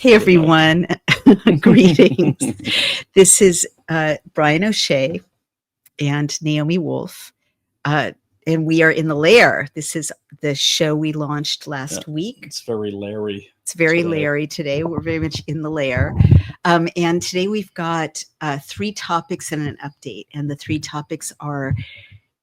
Hey, everyone. Greetings. This is Brian O'Shea and Naomi Wolf, and we are in the Lair. This is the show we launched last week. It's very Larry. It's very Larry today. We're very much in the Lair. And today we've got 3 topics and an update. And the 3 topics are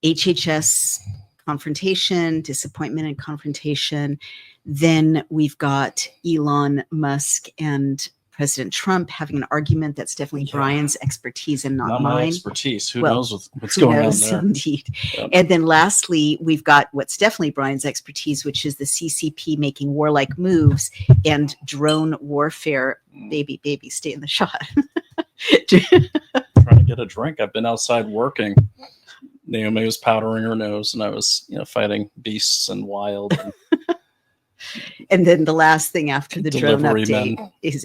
HHS confrontation, disappointment and confrontation. Then we've got Elon Musk and President Trump having an argument that's definitely Brian's expertise and not mine. My expertise. Who knows what's going on there? Indeed. Yep. And then lastly, we've got what's definitely Brian's expertise, which is the CCP making warlike moves and drone warfare. Baby, stay in the shot. Trying to get a drink. I've been outside working. Naomi was powdering her nose, and I was, fighting beasts and wild. And then the last thing after the drone update is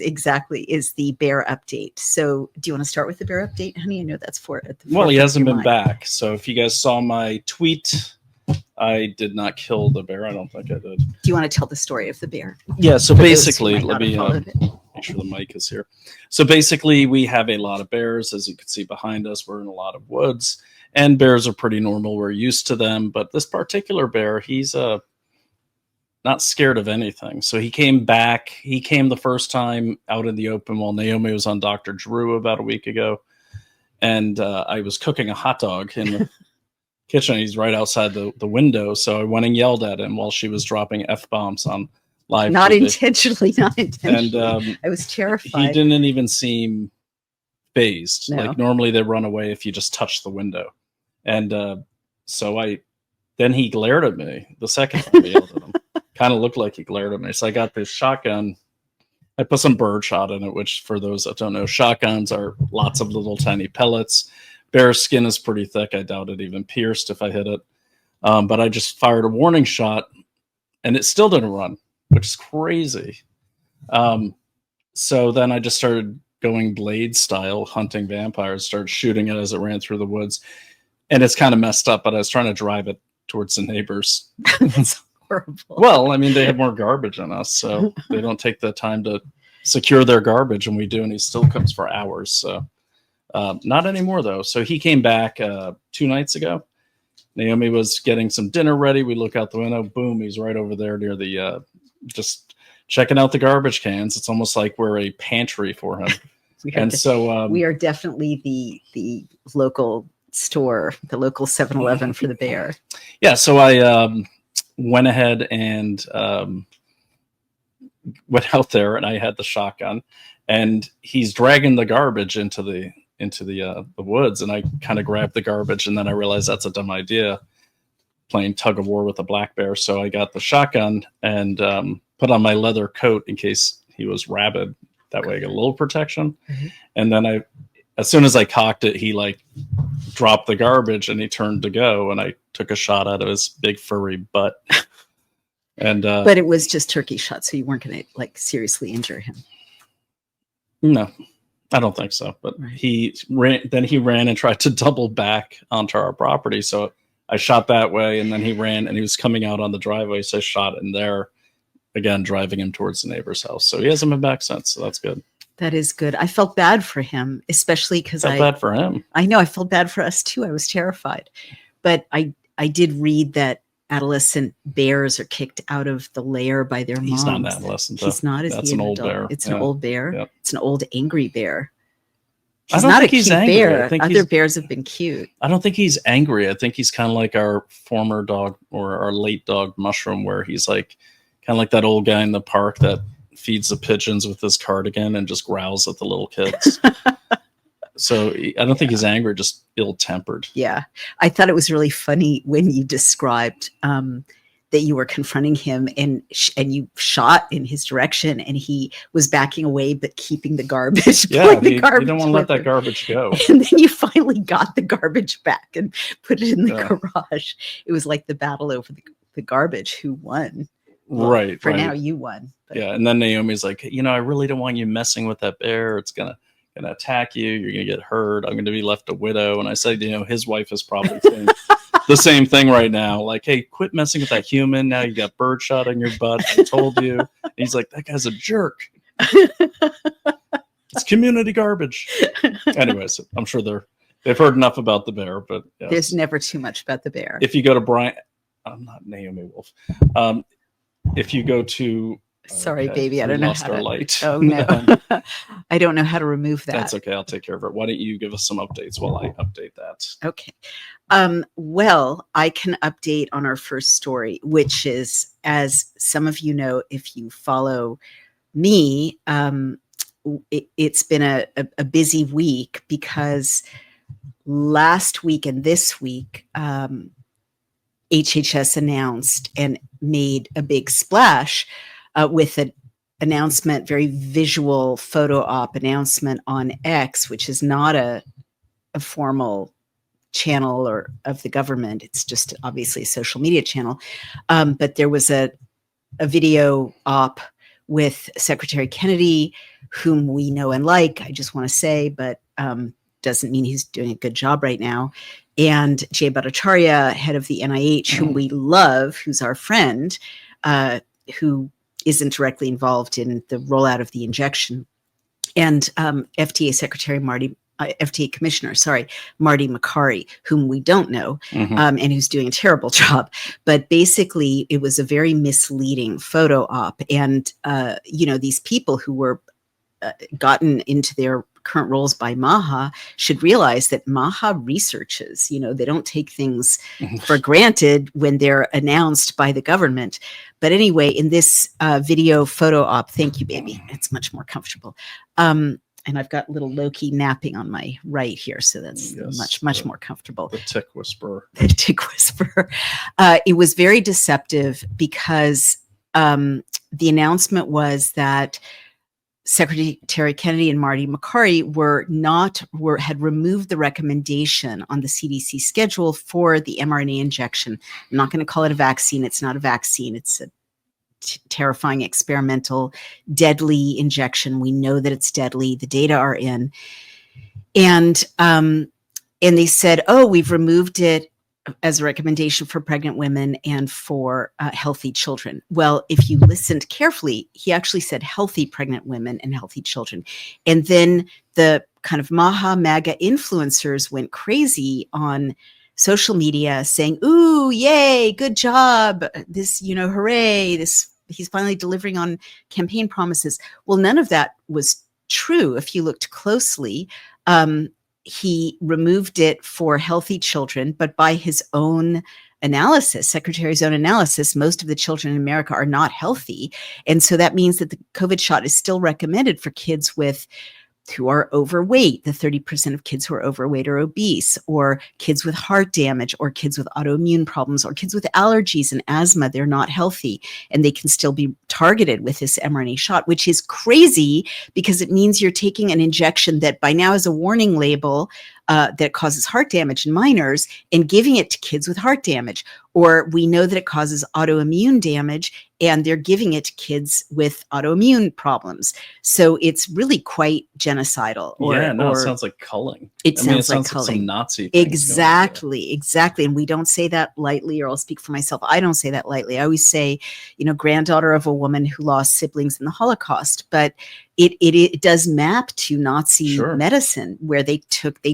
the bear update. So do you want to start with the bear update, honey? I know that's for it. Well, he hasn't been back. So if you guys saw my tweet, I did not kill the bear. I don't think I did. Do you want to tell the story of the bear? Yeah. So basically, let me make sure the mic is here. So basically, we have a lot of bears. As you can see behind us, we're in a lot of woods. And bears are pretty normal. We're used to them. But this particular bear, he's not scared of anything. So he came back. He came the first time out in the open while Naomi was on Dr. Drew about a week ago. And I was cooking a hot dog in the kitchen. He's right outside the window. So I went and yelled at him while she was dropping F-bombs on live Not TV. intentionally. And I was terrified. He didn't even seem phased. No. Like normally they run away if you just touch the window. And then he glared at me the second time I yelled at him. Kind of looked like he glared at me. So I got this shotgun. I put some birdshot in it, which for those that don't know, shotguns are lots of little tiny pellets. Bear skin is pretty thick. I doubt it even pierced if I hit it. But I just fired a warning shot and it still didn't run, which is crazy. So then I just started going Blade style, hunting vampires, started shooting it as it ran through the woods. And it's kind of messed up, but I was trying to drive it towards the neighbors. That's horrible. Well, I mean, they have more garbage than us, so they don't take the time to secure their garbage, and we do, and he still comes for hours. So not anymore, though. So he came back 2 nights ago. Naomi was getting some dinner ready. We look out the window. Boom, he's right over there near the just checking out the garbage cans. It's almost like we're a pantry for him. We are definitely the local store, the local 7-Eleven for the bear. Yeah, so I went ahead and went out there, and I had the shotgun, and he's dragging the garbage into the woods, and I kind of grabbed the garbage, and then I realized that's a dumb idea, playing tug of war with a black bear. So I got the shotgun and put on my leather coat in case he was rabid. That way I get a little protection. Mm-hmm. And then as soon as I cocked it, he dropped the garbage and he turned to go, and I took a shot out of his big furry butt. And but it was just turkey shot, so you weren't going to seriously injure him. No, I don't think so. But right. He ran and tried to double back onto our property. So I shot that way, and then he ran, and he was coming out on the driveway. So I shot in there again, driving him towards the neighbor's house. So he hasn't been back since. So that's good. That is good. I felt bad for him, especially because I felt bad for him. I know I felt bad for us too. I was terrified, but I did read that adolescent bears are kicked out of the lair by their moms. He's not an adolescent. He's not. That's an old bear. It's an old bear. Yep. It's an old angry bear. He's not a cute bear. Other bears have been cute. I don't think he's angry. I think he's kind of like our former dog or our late dog Mushroom, where he's kind of like that old guy in the park that feeds the pigeons with his cardigan and just growls at the little kids. So I don't think he's angry, just ill-tempered. Yeah. I thought it was really funny when you described that you were confronting him and you shot in his direction, and he was backing away but keeping the garbage. Yeah, you don't want to let that garbage go. And then you finally got the garbage back and put it in the garage. It was like the battle over the garbage. Who won? Well, right. For now, you won. But. Yeah, and then Naomi's like, I really don't want you messing with that bear. It's gonna attack you. You're gonna get hurt. I'm gonna be left a widow. And I said, his wife is probably saying the same thing right now. Like, hey, quit messing with that human. Now you got birdshot on your butt. I told you. And he's like, that guy's a jerk. It's community garbage. Anyways, I'm sure they've heard enough about the bear, but yes. There's never too much about the bear. If you go to Brian, I'm not Naomi Wolf. If you go to, sorry, baby, I don't know how to. Light. Oh no, I don't know how to remove that. That's okay. I'll take care of it. Why don't you give us some updates while I update that? Okay. Well, I can update on our first story, which is, as some of you know, if you follow me, it's been a busy week because last week and this week, HHS announced and made a big splash with an announcement, very visual photo op announcement on X, which is not a formal channel or of the government. It's just obviously a social media channel. But there was a video op with Secretary Kennedy, whom we know and like, I just want to say, but doesn't mean he's doing a good job right now. And Jay Bhattacharya, head of the NIH, whom we love, who's our friend, who isn't directly involved in the rollout of the injection. And FDA Commissioner, Marty Makary, whom we don't know, and who's doing a terrible job. But basically, it was a very misleading photo op. And, these people who were gotten into their current roles by MAHA should realize that MAHA researches, they don't take things for granted when they're announced by the government. But anyway, in this video photo op, thank you, baby. It's much more comfortable. And I've got little Loki napping on my right here. So that's much more comfortable. The tick whisperer. The tick whisperer. It was very deceptive because the announcement was that Secretary Kennedy and Marty Makary had removed the recommendation on the CDC schedule for the mRNA injection. I'm not going to call it a vaccine. It's not a vaccine. It's a terrifying, experimental, deadly injection. We know that it's deadly. The data are in. And they said, we've removed it as a recommendation for pregnant women and for healthy children. Well, if you listened carefully, he actually said healthy pregnant women and healthy children. And then the kind of MAGA influencers went crazy on social media saying, ooh, yay, good job. This, hooray, he's finally delivering on campaign promises. Well, none of that was true. If you looked closely, he removed it for healthy children, but by his own analysis, Secretary's own analysis, most of the children in America are not healthy. And so that means that the COVID shot is still recommended for kids who are overweight, the 30% of kids who are overweight or obese, or kids with heart damage, or kids with autoimmune problems, or kids with allergies and asthma. They're not healthy, and they can still be targeted with this mRNA shot, which is crazy because it means you're taking an injection that by now is a warning label that causes heart damage in minors and giving it to kids with heart damage. Or we know that it causes autoimmune damage and they're giving it to kids with autoimmune problems. So it's really quite genocidal. It sounds like culling. It sounds like some Nazi. Exactly. And we don't say that lightly, or I'll speak for myself. I don't say that lightly. I always say, granddaughter of a woman who lost siblings in the Holocaust, but it does map to Nazi medicine, where they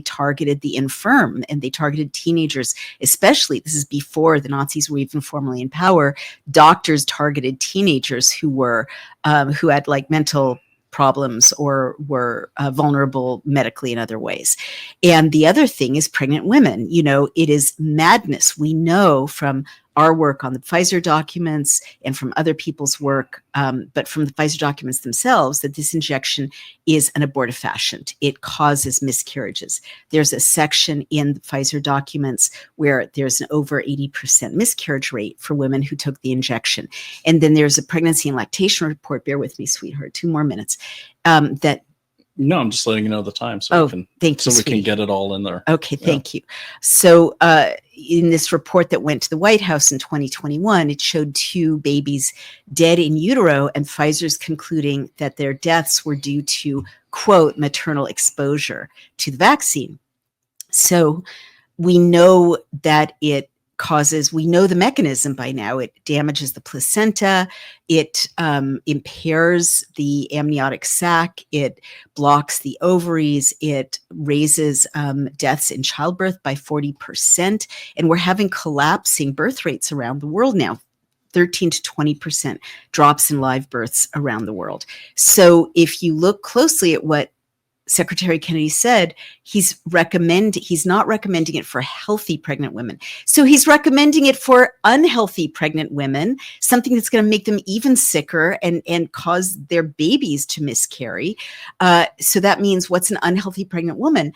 targeted the infirm and they targeted teenagers, especially. This is before the Nazis were even formally in power. Doctors targeted teenagers who had like mental problems or were vulnerable medically in other ways. And the other thing is pregnant women. It is madness. We know from our work on the Pfizer documents and from other people's work, but from the Pfizer documents themselves, that this injection is an abortifacient. It causes miscarriages. There's a section in the Pfizer documents where there's an over 80% miscarriage rate for women who took the injection. And then there's a pregnancy and lactation report. Bear with me, sweetheart, 2 more minutes. No, I'm just letting you know the time so thank you, so we can get it all in there. Okay, thank you. So in this report that went to the White House in 2021, it showed 2 babies dead in utero, and Pfizer's concluding that their deaths were due to, quote, maternal exposure to the vaccine. So we know that it causes, we know the mechanism by now. It damages the placenta. It impairs the amniotic sac. It blocks the ovaries. It raises deaths in childbirth by 40%. And we're having collapsing birth rates around the world now. 13 to 20% drops in live births around the world. So if you look closely at what Secretary Kennedy said, he's not recommending it for healthy pregnant women. So he's recommending it for unhealthy pregnant women, something that's going to make them even sicker and cause their babies to miscarry. So that means, what's an unhealthy pregnant woman?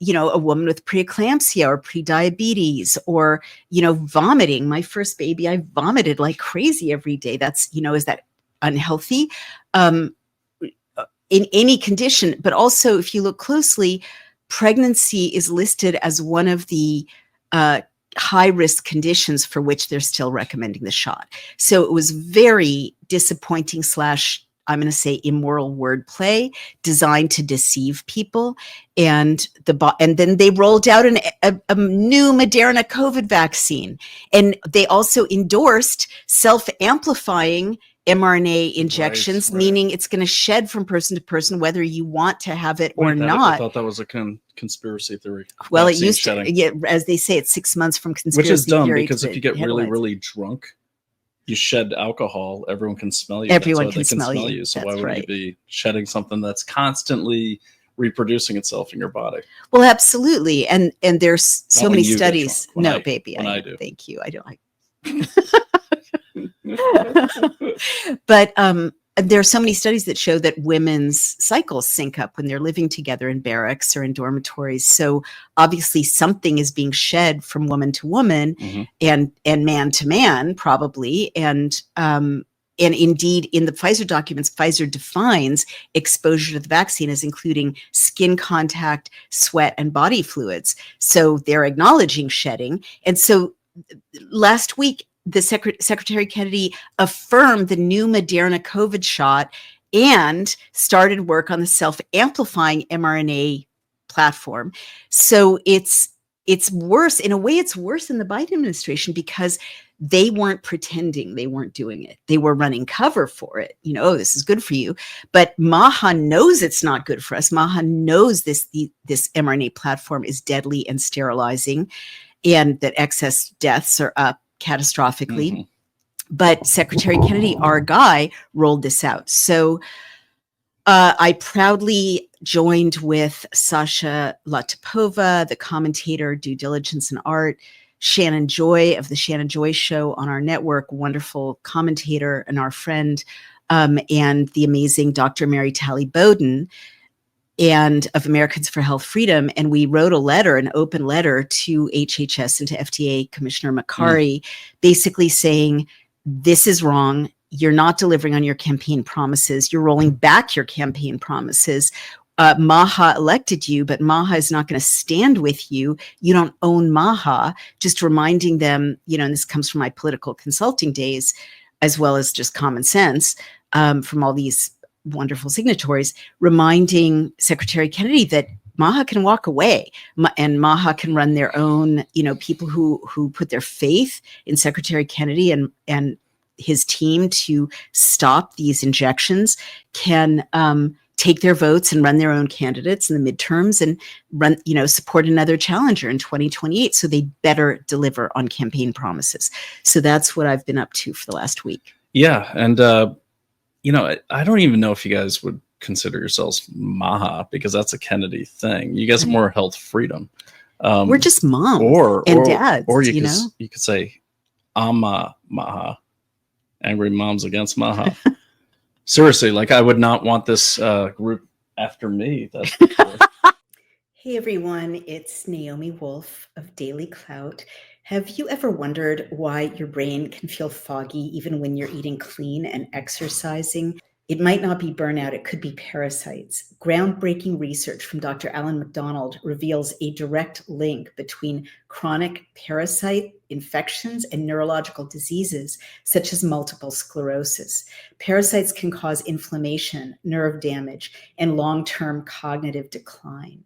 A woman with preeclampsia or prediabetes, or, vomiting. My first baby, I vomited like crazy every day. That's, is that unhealthy? In any condition, but also if you look closely, pregnancy is listed as one of the high-risk conditions for which they're still recommending the shot. So it was very disappointing / I'm going to say immoral wordplay designed to deceive people. And then they rolled out a new Moderna COVID vaccine. And they also endorsed self-amplifying mRNA injections, right. Meaning it's going to shed from person to person, whether you want to have it or not. I thought that was a conspircy theory. Well, it used to, as they say, it's 6 months from conspiracy theory. Which is dumb, theory because if you get really, really drunk, you shed alcohol, everyone can smell you. Everyone can smell you. So why would you be shedding something that's constantly reproducing itself in your body? Well, absolutely. And there's so many studies. No, baby. I do. Thank you. I don't like. But there are so many studies that show that women's cycles sync up when they're living together in barracks or in dormitories. So obviously something is being shed from woman to woman, and man to man, probably. And indeed, in the Pfizer documents, Pfizer defines exposure to the vaccine as including skin contact, sweat, and body fluids. So they're acknowledging shedding. And so last week, the Secretary Kennedy affirmed the new Moderna COVID shot and started work on the self-amplifying mRNA platform. So it's worse. In a way, it's worse than the Biden administration, because they weren't pretending they weren't doing it. They were running cover for it. This is good for you. But MAHA knows it's not good for us. MAHA knows this mRNA platform is deadly and sterilizing, and that excess deaths are up catastrophically. But Secretary Kennedy, our guy, rolled this out. So I proudly joined with Sasha Latipova, the commentator, Due Diligence and Art, Shannon Joy of the Shannon Joy Show on our network, wonderful commentator and our friend, and the amazing Dr. Mary Talley Bowden, and of Americans for Health Freedom. And we wrote an open letter to HHS and to FDA Commissioner Makary, basically saying, this is wrong. You're not delivering on your campaign promises. You're rolling back your campaign promises. MAHA elected you, but MAHA is not going to stand with you. You don't own MAHA. Just reminding them, and this comes from my political consulting days, as well as just common sense from all these wonderful signatories, reminding Secretary Kennedy that MAHA can walk away, and MAHA can run their own, people who put their faith in Secretary Kennedy and his team to stop these injections can take their votes and run their own candidates in the midterms and run, support another challenger in 2028. So they better deliver on campaign promises. So that's what I've been up to for the last week. Yeah. And, I don't even know if you guys would consider yourselves MAHA, because that's a Kennedy thing. You guys have more health freedom. We're just moms and dads. Or you could say, I'm MAHA, angry moms against MAHA. Seriously, I would not want this group after me. That's for sure. Hey everyone, it's Naomi Wolf of Daily Clout. Have you ever wondered why your brain can feel foggy even when you're eating clean and exercising? It might not be burnout, it could be parasites. Groundbreaking research from Dr. Alan McDonald reveals a direct link between chronic parasite infections and neurological diseases such as multiple sclerosis. Parasites can cause inflammation, nerve damage, and long-term cognitive decline.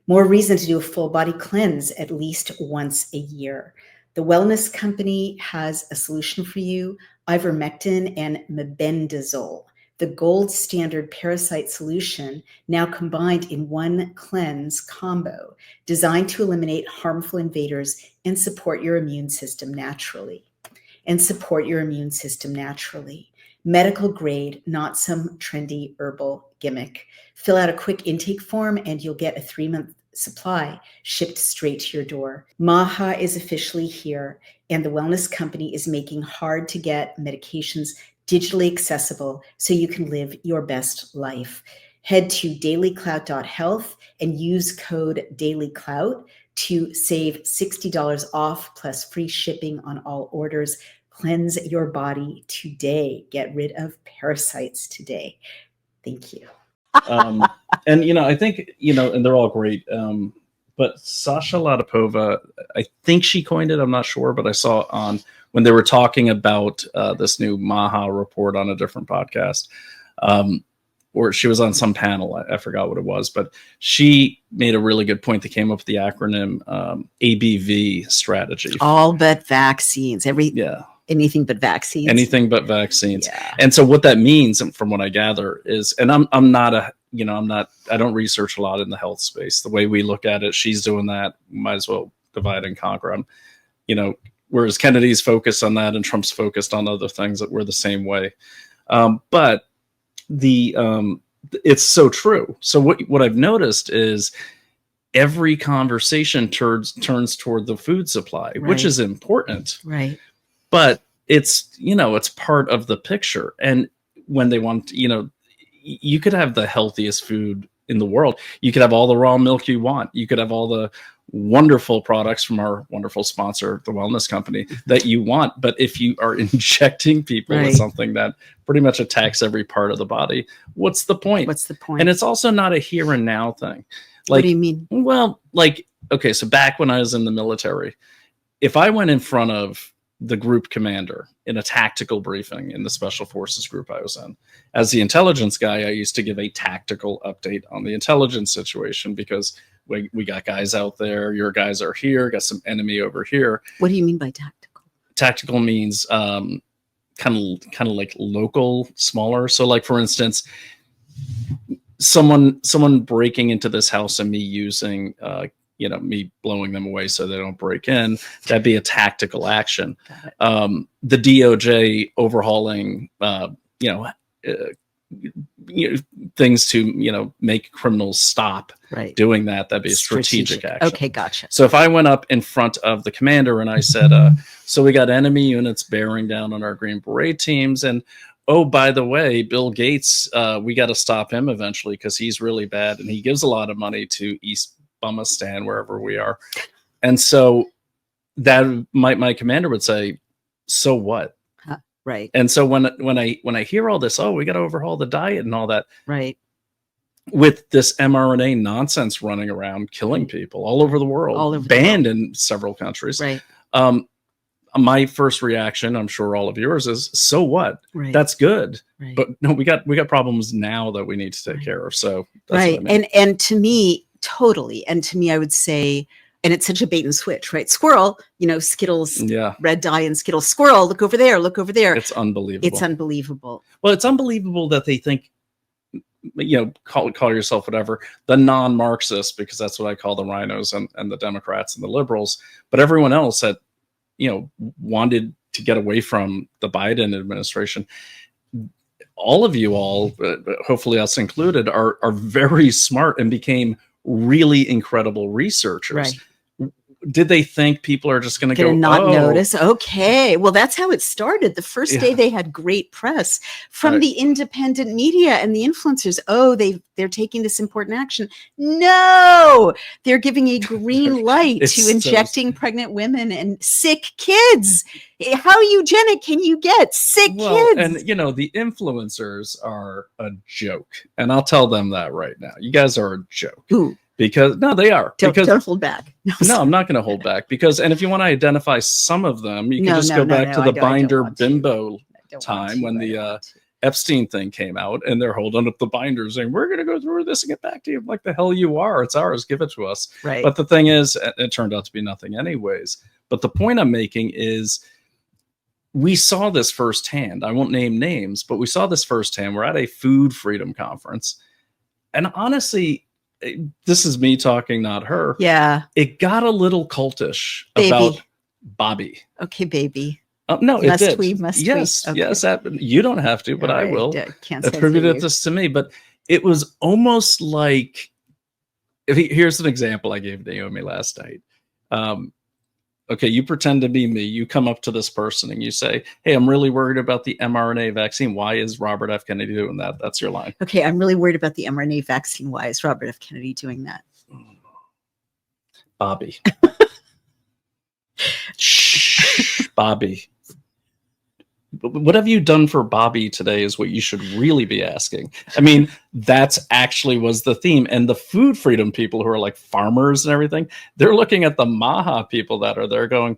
More reason to do a full body cleanse at least once a year. The wellness company has a solution for you, ivermectin and mebendazole, the gold standard parasite solution now combined in one cleanse combo, designed to eliminate harmful invaders and support your immune system naturally. Medical grade, not some trendy herbal gimmick. Fill out a quick intake form and you'll get a 3-month supply shipped straight to your door. MAHA is officially here, and the wellness company is making hard to get medications digitally accessible so you can live your best life. Head to dailyclout.health and use code dailyclout to save $60 off plus free shipping on all orders. Cleanse your body today. Get rid of parasites today. Thank you. And I think and they're all great. But Sasha Latipova, I think she coined it. I'm not sure, but I saw on when they were talking about this new MAHA report on a different podcast, or she was on some panel. I forgot what it was, but she made a really good point that came up with the acronym ABV strategy. All but vaccines. Anything but vaccines. Anything but vaccines. Yeah. And so what that means, from what I gather, is, and I'm not I don't research a lot in the health space. The way we look at it, she's doing that. Might as well divide and conquer. Whereas Kennedy's focused on that and Trump's focused on other things, that we're the same way. But it's so true. So what I've noticed is every conversation turns toward the food supply, right, which is important. Right. But it's part of the picture. And when they want, you could have the healthiest food in the world. You could have all the raw milk you want. You could have all the wonderful products from our wonderful sponsor, the wellness company, that you want. But if you are injecting people with something that pretty much attacks every part of the body, what's the point? And it's also not a here and now thing. What do you mean? Well, okay, so back when I was in the military, if I went in front of the group commander in a tactical briefing in the special forces group I was in, as the intelligence guy, I used to give a tactical update on the intelligence situation, because we got guys out there, your guys are here, got some enemy over here. What do you mean by tactical? Tactical means kind of like local, smaller. So like, for instance, someone breaking into this house and me using me blowing them away so they don't break in, that'd be a tactical action. The DOJ overhauling, things to, make criminals stop doing that. That'd be a strategic action. Okay, gotcha. So if I went up in front of the commander and I said, so we got enemy units bearing down on our Green Beret teams, and oh, by the way, Bill Gates, we got to stop him eventually because he's really bad and he gives a lot of money to East Bumistan, wherever we are. And so that my commander would say, so what? Right. And so when I hear all this, oh, we got to overhaul the diet and all that, right, with this mRNA nonsense running around killing people all over the world, banned in several countries, right, my first reaction, I'm sure all of yours, is, so what? Right. That's good. Right. But no, we got problems now that we need to take care of. So that's what I mean. And to me, totally. And to me, I would say, and it's such a bait and switch, right? Squirrel, Skittles, red dye and Skittles. Squirrel, look over there, look over there. It's unbelievable. Well, it's unbelievable that they think, call yourself whatever, the non-Marxists, because that's what I call the rhinos and the Democrats and the liberals. But everyone else that, wanted to get away from the Biden administration, all of you all, hopefully us included, are very smart and became really incredible researchers. Right. Did they think people are just going to go not notice? Okay. Well, that's how it started. The first day they had great press from the independent media and the influencers. Oh, they're taking this important action. No, they're giving a green light to injecting pregnant women and sick kids. How eugenic can you get? Sick kids. And the influencers are a joke. And I'll tell them that right now. You guys are a joke. Ooh. Because no, they are. Don't hold back. No, I'm not going to hold back, and if you want to identify some of them, you can just go back to the binder bimbo time when the Epstein thing came out, and they're holding up the binders saying, we're going to go through this and get back to you. Like, the hell you are. It's ours. Give it to us. Right. But the thing is, it turned out to be nothing anyways. But the point I'm making is we saw this firsthand. I won't name names, but we saw this firsthand. We're at a food freedom conference. And honestly, this is me talking, not her. Yeah. It got a little cultish about Bobby. Okay, baby. No, it did. Must yes, we? Okay. Yes. You don't have to, but I will. Can't attribute this to me. But it was almost like, here's an example I gave Naomi last night. Okay, you pretend to be me. You come up to this person and you say, hey, I'm really worried about the mRNA vaccine. Why is Robert F. Kennedy doing that? That's your line. Okay, I'm really worried about the mRNA vaccine. Why is Robert F. Kennedy doing that? Bobby. Shh, Bobby. What have you done for Bobby today is what you should really be asking. I mean, that's actually was the theme. And the food freedom people who are like farmers and everything, they're looking at the MAHA people that are there going,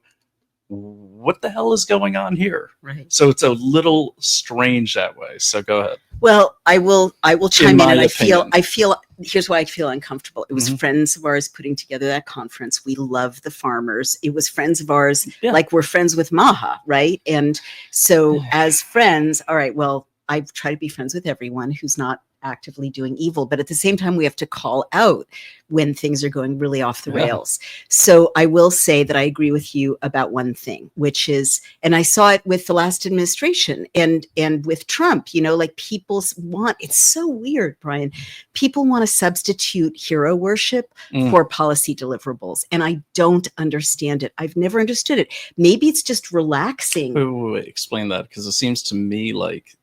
what the hell is going on here? Right. So it's a little strange that way. So go ahead. Well, I will chime in, and I feel here's why I feel uncomfortable. It was friends of ours putting together that conference. We love the farmers. It was friends of ours, like we're friends with MAHA, right? And so as friends, all right, well, I try to be friends with everyone who's not actively doing evil, but at the same time, we have to call out when things are going really off the rails. So I will say that I agree with you about one thing, which is, and I saw it with the last administration and with Trump, you know, like it's so weird, Brian. People want to substitute hero worship for policy deliverables. And I don't understand it. I've never understood it. Maybe it's just relaxing. Wait, explain that, because it seems to me like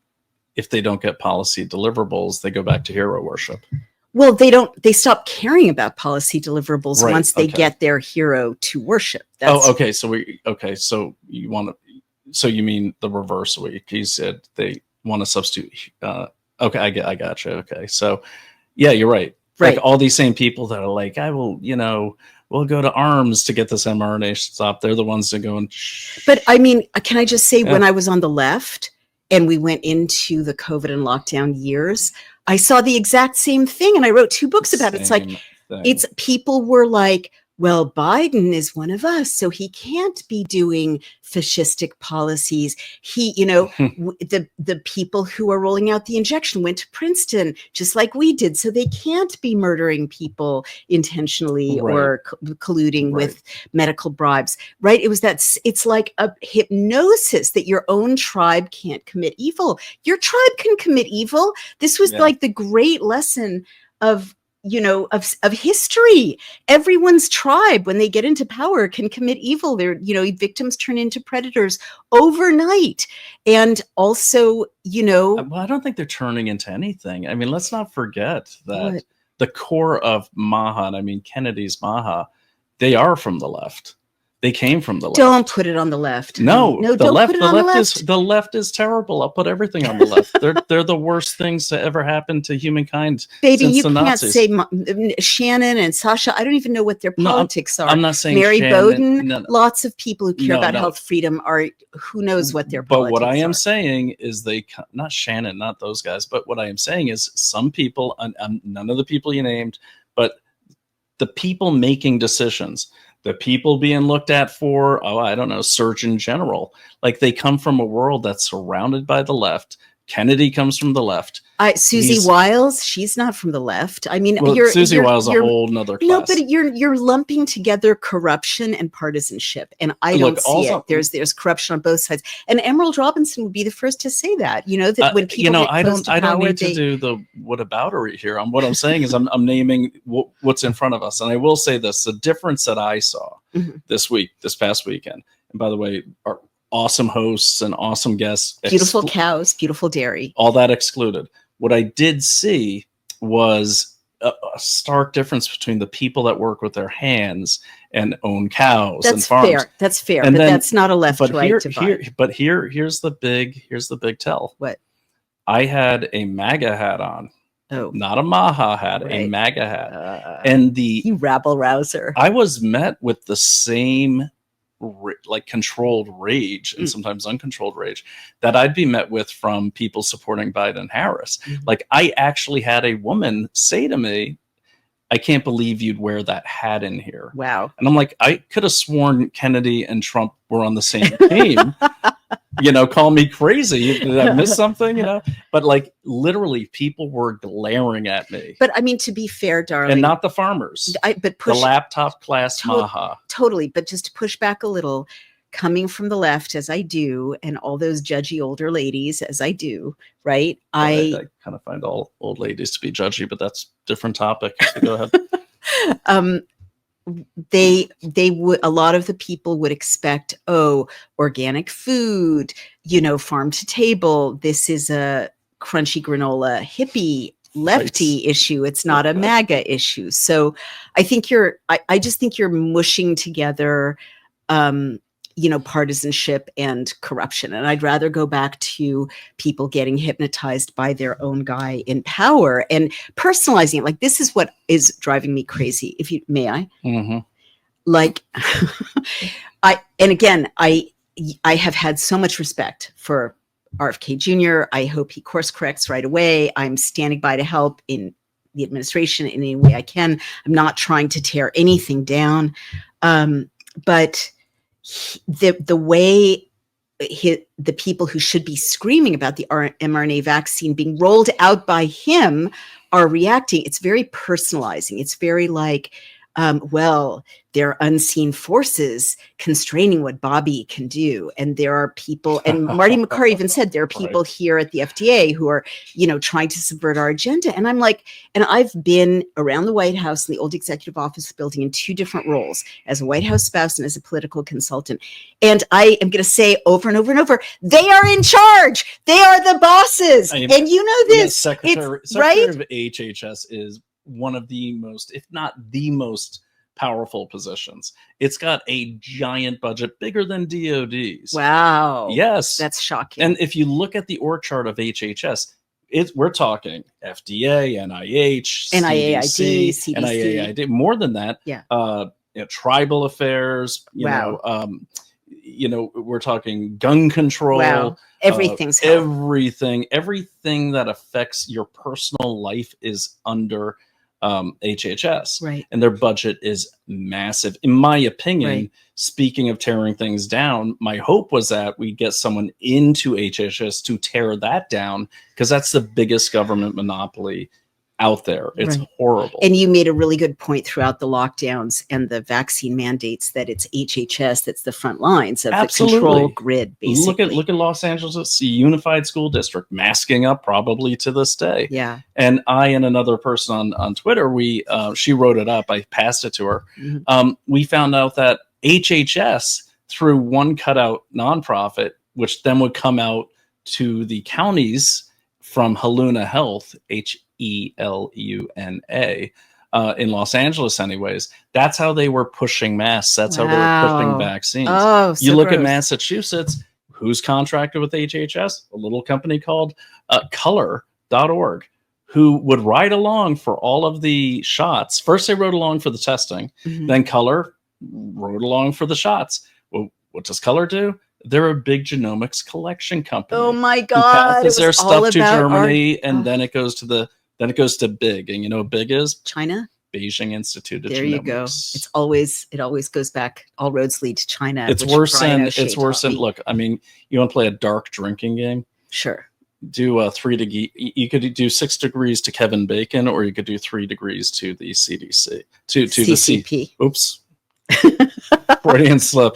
if they don't get policy deliverables, they go back to hero worship. Well, they stop caring about policy deliverables once they get their hero to worship. Okay. So you mean the reverse week. He said they want to substitute. Okay. I got you. Okay. So yeah, you're right. Like all these same people that are like, I will, we'll go to arms to get this mRNA stopped. They're the ones that go and. But I mean, can I just say, when I was on the left, and we went into the COVID and lockdown years, I saw the exact same thing. And I wrote 2 books about it. It's like, people were like, well, Biden is one of us, so he can't be doing fascistic policies. He, the people who are rolling out the injection went to Princeton, just like we did, so they can't be murdering people intentionally or colluding with medical bribes, right? It's like a hypnosis that your own tribe can't commit evil. Your tribe can commit evil. This was like the great lesson of history. Everyone's tribe, when they get into power, can commit evil. They're, victims turn into predators overnight. And also, well, I don't think they're turning into anything. I mean, let's not forget that the core of MAHA, and I mean Kennedy's MAHA, they are from the left. They came from the left. Don't put it on the left. No, don't left, put it on the left. The left is terrible. I'll put everything on the left. They're the worst things to ever happen to humankind. Baby, since you the can't Nazis. say Shannon and Sasha. I don't even know what their politics are. I'm not saying Mary Shannon, Bowden. No. Lots of people who care about health freedom are. Who knows what their politics are? But what I am saying is not Shannon, not those guys. But what I am saying is some people, none of the people you named, but the people making decisions. The people being looked at for, Surgeon General. Like, they come from a world that's surrounded by the left. Kennedy comes from the left. Susie Wiles, she's not from the left. I mean, Susie Wiles is a whole nother class. No, but you're lumping together corruption and partisanship, and I don't see it. There's corruption on both sides, and Emerald Robinson would be the first to say that. That when people get close to power, I don't need to do the whataboutery here. What I'm saying is I'm naming what's in front of us, and I will say this: the difference that I saw this past weekend, and by the way, our awesome hosts and awesome guests, beautiful cows, beautiful dairy, all that excluded. What I did see was a stark difference between the people that work with their hands and own cows and farms. That's fair. But that's not a left-right divide. But here's the big tell. What? I had a MAGA hat on. Oh, not a MAHA hat, a MAGA hat. And you rabble rouser. I was met with the same controlled rage and sometimes uncontrolled rage that I'd be met with from people supporting Biden and Harris. Like, I actually had a woman say to me, I can't believe you'd wear that hat in here. Wow. And I'm like, I could have sworn Kennedy and Trump were on the same team. Call me crazy. Did I miss something? But like literally people were glaring at me. But I mean, to be fair, darling. And not the farmers. The laptop class MAHA. Totally. But just to push back a little, coming from the left as I do, and all those judgy older ladies as I do, right? I kind of find all old ladies to be judgy, but that's a different topic. So go ahead. They would, a lot of the people would expect, organic food, farm to table. This is a crunchy granola hippie lefty issue. It's not a MAGA issue. So I think I just think you're mushing together, partisanship and corruption. And I'd rather go back to people getting hypnotized by their own guy in power and personalizing it. Like, this is what is driving me crazy. May I? Mm-hmm. Like, I have had so much respect for RFK Jr. I hope he course corrects right away. I'm standing by to help in the administration in any way I can. I'm not trying to tear anything down. But the way the people who should be screaming about the mRNA vaccine being rolled out by him are reacting, it's very personalizing. It's very like, there are unseen forces constraining what Bobby can do. And there are people, and Marty McCarr even said there are people here at the FDA who are, trying to subvert our agenda. And I'm like, and I've been around the White House in the old executive office building in 2 different roles, as a White House spouse and as a political consultant. And I am going to say over and over and over, they are in charge. They are the bosses. And you know this. Secretary of HHS is one of the most, if not the most powerful positions. It's got a giant budget, bigger than DOD's. Wow. Yes. That's shocking. And if you look at the org chart of HHS, we're talking FDA, NIH, NIAID, CDC. NIAID, more than that. Yeah. Tribal affairs, we're talking gun control. Wow. Everything's everything that affects your personal life is under HHS, right? And their budget is massive. In my opinion, speaking of tearing things down, my hope was that we get someone into HHS to tear that down, because that's the biggest government monopoly out there. It's horrible. And you made a really good point throughout the lockdowns and the vaccine mandates that it's HHS that's the front lines of the control grid, basically. Look at Los Angeles Unified School District masking up probably to this day. Yeah. And I and another person on Twitter, she wrote it up. I passed it to her. Mm-hmm. We found out that HHS, through one cutout nonprofit, which then would come out to the counties from Haluna Health, HELUNA, in Los Angeles anyways. That's how they were pushing masks. That's how they were pushing vaccines. Oh, so you look gross. at Massachusetts, who's contracted with HHS? A little company called color.org, who would ride along for all of the shots. First, they rode along for the testing. Mm-hmm. Then Color rode along for the shots. Well, what does Color do? They're a big genomics collection company. Oh my God! Passes their stuff to Germany, and then it goes to Big. And you know what Big is? China. Beijing Institute of There Genomics. You go. It always goes back. All roads lead to China. It's worse than. Look, I mean, you want to play a dark drinking game? Sure. Do 3 degrees. You could do 6 degrees to Kevin Bacon, or you could do 3 degrees to the CDC. To CCP. Oops. Freudian slip.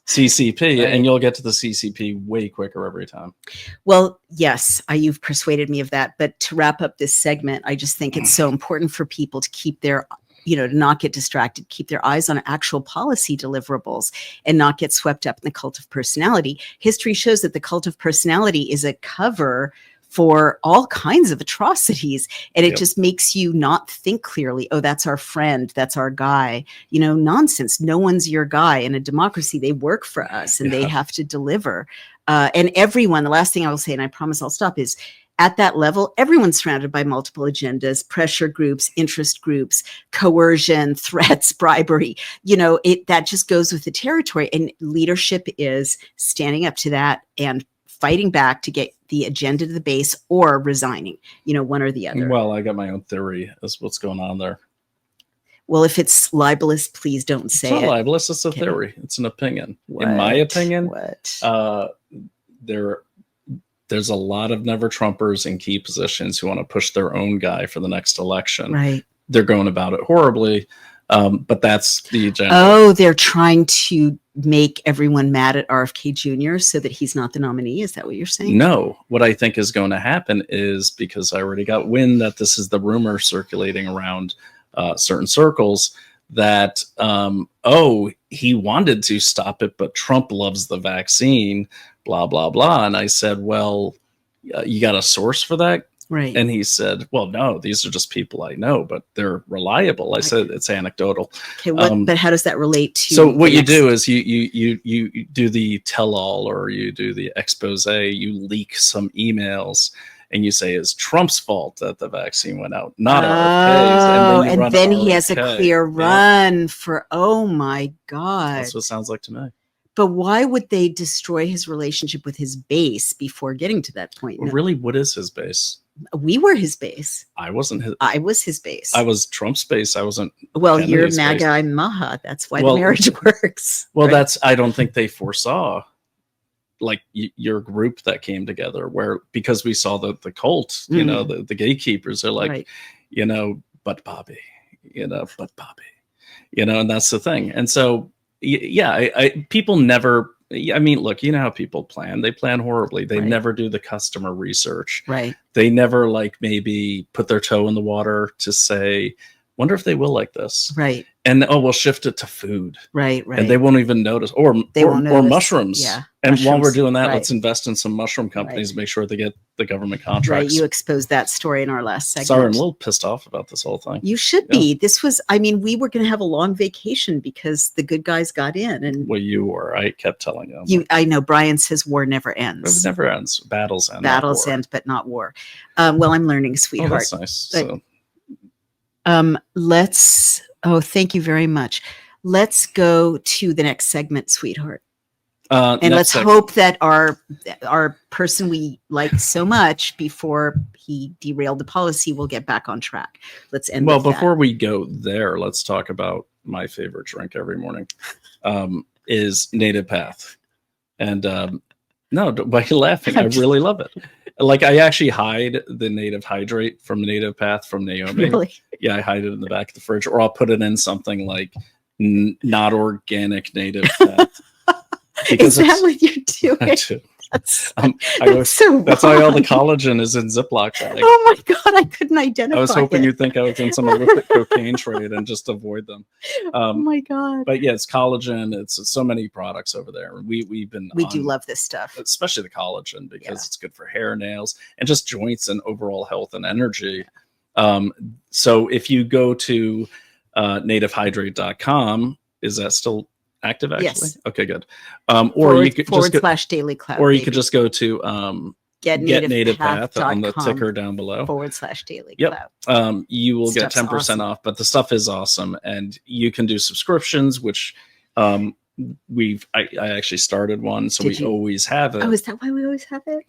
CCP, and you'll get to the CCP way quicker every time. Well, yes, you've persuaded me of that. But to wrap up this segment, I just think it's so important for people to keep their, to not get distracted, keep their eyes on actual policy deliverables and not get swept up in the cult of personality. History shows that the cult of personality is a cover for all kinds of atrocities. And it just makes you not think clearly. Oh, that's our friend. That's our guy. Nonsense. No one's your guy. In a democracy, they work for us and they have to deliver. And everyone, the last thing I will say, and I promise I'll stop, is at that level, everyone's surrounded by multiple agendas, pressure groups, interest groups, coercion, threats, bribery. That just goes with the territory. And leadership is standing up to that and fighting back to get the agenda to the base or resigning, one or the other. Well, I got my own theory as what's going on there. Well, if it's libelous, please don't say it's not it. libelous. It's a Okay. theory. It's an opinion. What? In my opinion, What? There's a lot of never Trumpers in key positions who want to push their own guy for the next election. Right. They're going about it horribly, but that's the agenda. Oh, they're trying to make everyone mad at RFK Jr. so that he's not the nominee. Is that what you're saying? No, what I think is going to happen is, because I already got wind that this is the rumor circulating around certain circles, that he wanted to stop it, but Trump loves the vaccine, blah blah blah. And I said, well, you got a source for that? Right. And he said, well, no, these are just people I know, but they're reliable. I said, it's anecdotal. Okay, but how does that relate to? So what you do is you do the tell-all, or you do the expose. You leak some emails, and you say it's Trump's fault that the vaccine went out, not RFK's. And then he has a clear run for, oh my God. That's what it sounds like to me. But why would they destroy his relationship with his base before getting to that point? Well, really, what is his base? We were his base. I wasn't his. I was his base. I was Trump's base. I wasn't. Well, you're MAGA, I'm MAHA. That's why the marriage works. Well, right? I don't think they foresaw, like, your group that came together, because we saw the cult, the gatekeepers are like, right. But Bobby, but Bobby, and that's the thing. And so, yeah, people never. I mean, look, you know how people plan. They plan horribly. They never do the customer research. Right. They never maybe put their toe in the water to say, wonder if they will like this. Right. And we'll shift it to food. Right. And they won't even notice. Or mushrooms. Yeah. And mushrooms, while we're doing that, let's invest in some mushroom companies, make sure they get the government contracts. Right. You exposed that story in our last segment. Sorry, I'm a little pissed off about this whole thing. You should be. This was, we were going to have a long vacation because the good guys got in. And well, you were. I kept telling you. I know. Brian says war never ends. It never ends. Battles end. Battles end, but not war. Well, I'm learning, sweetheart. Oh, that's nice. Thank you very much. Let's go to the next segment, sweetheart. And let's hope that our person we like so much before he derailed the policy will get back on track. Let's end. Well, before we go there, let's talk about my favorite drink every morning, is Native Path. And no, why are you laughing? I really love it. Like, I actually hide the Native Hydrate from Native Path from Naomi. Really? Yeah, I hide it in the back of the fridge, or I'll put it in something like not organic Native Path. Is that what you're doing? I do. That's so that's why all the collagen is in Ziploc bag. Oh my God, I couldn't identify. I was hoping you'd think I was in some illicit cocaine trade and just avoid them. Oh my God. But yeah, it's collagen. It's so many products over there. We do love this stuff, especially the collagen, because it's good for hair, nails, and just joints and overall health and energy. So if you go to nativehydrate.com, is that still active, actually? Yes. Okay, good. Or you could just Daily Cloud, or you could just go to get Native Path on the ticker down below /Daily Cloud. You will get 10% off, but the stuff is awesome, and you can do subscriptions, which I actually started one, so we always have it. Oh, is that why we always have it?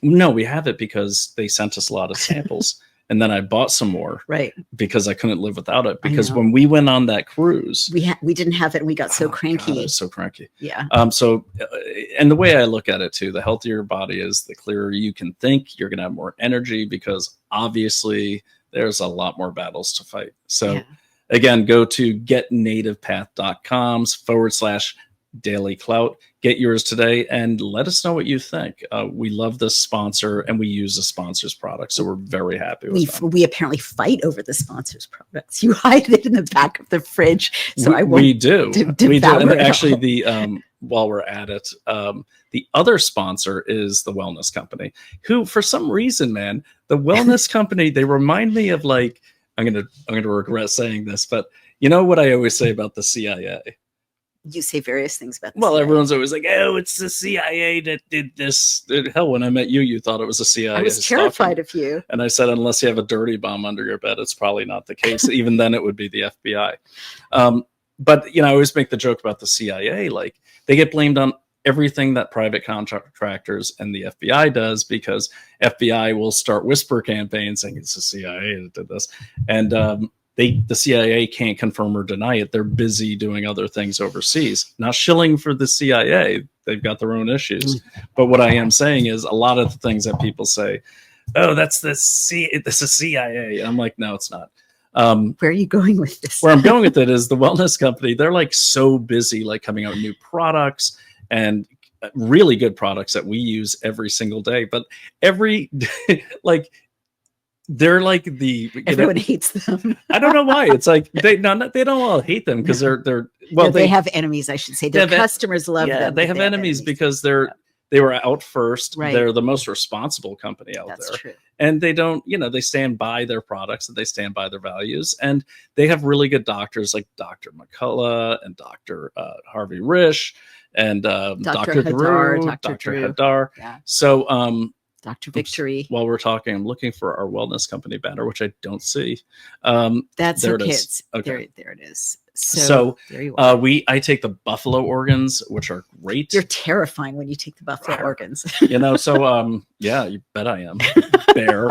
No, we have it because they sent us a lot of samples. And then I bought some more, right? Because I couldn't live without it. Because when we went on that cruise, we didn't have it, and we got so cranky. God, I was so cranky. Yeah. And the way I look at it too, the healthier your body is, the clearer you can think. You're gonna have more energy, because obviously there's a lot more battles to fight. So again, go to getnativepath.com /Daily Clout. Get yours today and let us know what you think. We love this sponsor, and we use the sponsor's product, so we're very happy with them. We apparently fight over the sponsor's products. You hide it in the back of the fridge, so I won't. We do. And actually, while we're at it, the other sponsor is the wellness company, who, for some reason, man, the wellness company, they remind me of, like, I'm gonna regret saying this, but you know what I always say about the CIA? You say various things about this. Well, everyone's always like, oh, it's the CIA that did this. Hell, when I met you, you thought it was the CIA. I was terrified of you. And I said, unless you have a dirty bomb under your bed, it's probably not the case. Even then, it would be the FBI. But, I always make the joke about the CIA. Like, they get blamed on everything that private contractors and the FBI does, because FBI will start whisper campaigns saying it's the CIA that did this. And the CIA can't confirm or deny it. They're busy doing other things overseas. Not shilling for the CIA. They've got their own issues. But what I am saying is a lot of the things that people say, oh, this is CIA. And I'm like, no, it's not. Where are you going with this? Where I'm going with it is the wellness company. They're like so busy, like coming out with new products and really good products that we use every single day. But every like they're like everyone hates them. I don't know why. It's like they don't all hate them because they're well, they have enemies, I should say. Their customers love them. They have enemies because they were out first. Right. They're the most responsible company out there. That's true. And they don't, they stand by their products and they stand by their values. And they have really good doctors like Dr. McCullough and Dr. Harvey Risch and Dr. Drew, Dr. Hadar. Yeah. So, Dr. Victory. While we're talking, I'm looking for our wellness company banner, which I don't see. That's there okay. it is. Okay. There it is. So there you are. I take the buffalo organs, which are great. You're terrifying when you take the buffalo organs. So yeah, you bet I am. Bear.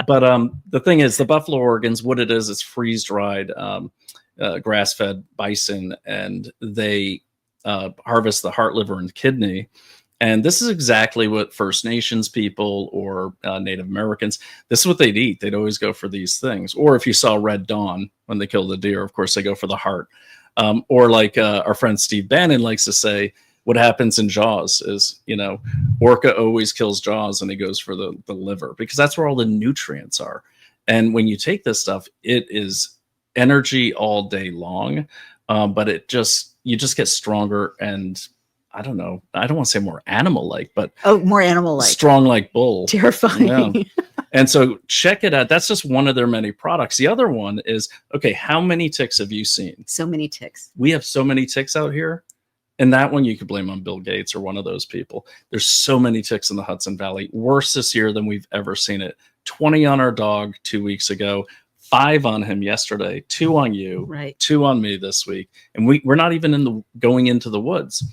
But the thing is, the buffalo organs, what it is, it's freeze-dried, grass-fed bison, and they harvest the heart, liver, and kidney. And this is exactly what First Nations people or Native Americans, this is what they'd eat. They'd always go for these things. Or if you saw Red Dawn, when they kill the deer, of course, they go for the heart. Or like our friend Steve Bannon likes to say, what happens in Jaws is, Orca always kills Jaws and he goes for the liver, because that's where all the nutrients are. And when you take this stuff, it is energy all day long, but you just get stronger and I don't know. I don't want to say more animal-like, but more animal-like, strong like bull, terrifying. Yeah. And so check it out. That's just one of their many products. The other one is, okay, how many ticks have you seen? So many ticks. We have so many ticks out here. And that one you could blame on Bill Gates or one of those people. There's so many ticks in the Hudson Valley. Worse this year than we've ever seen it. 20 on our dog 2 weeks ago. 5 on him yesterday. 2 on you. Right. 2 on me this week. And we're not even going into the woods.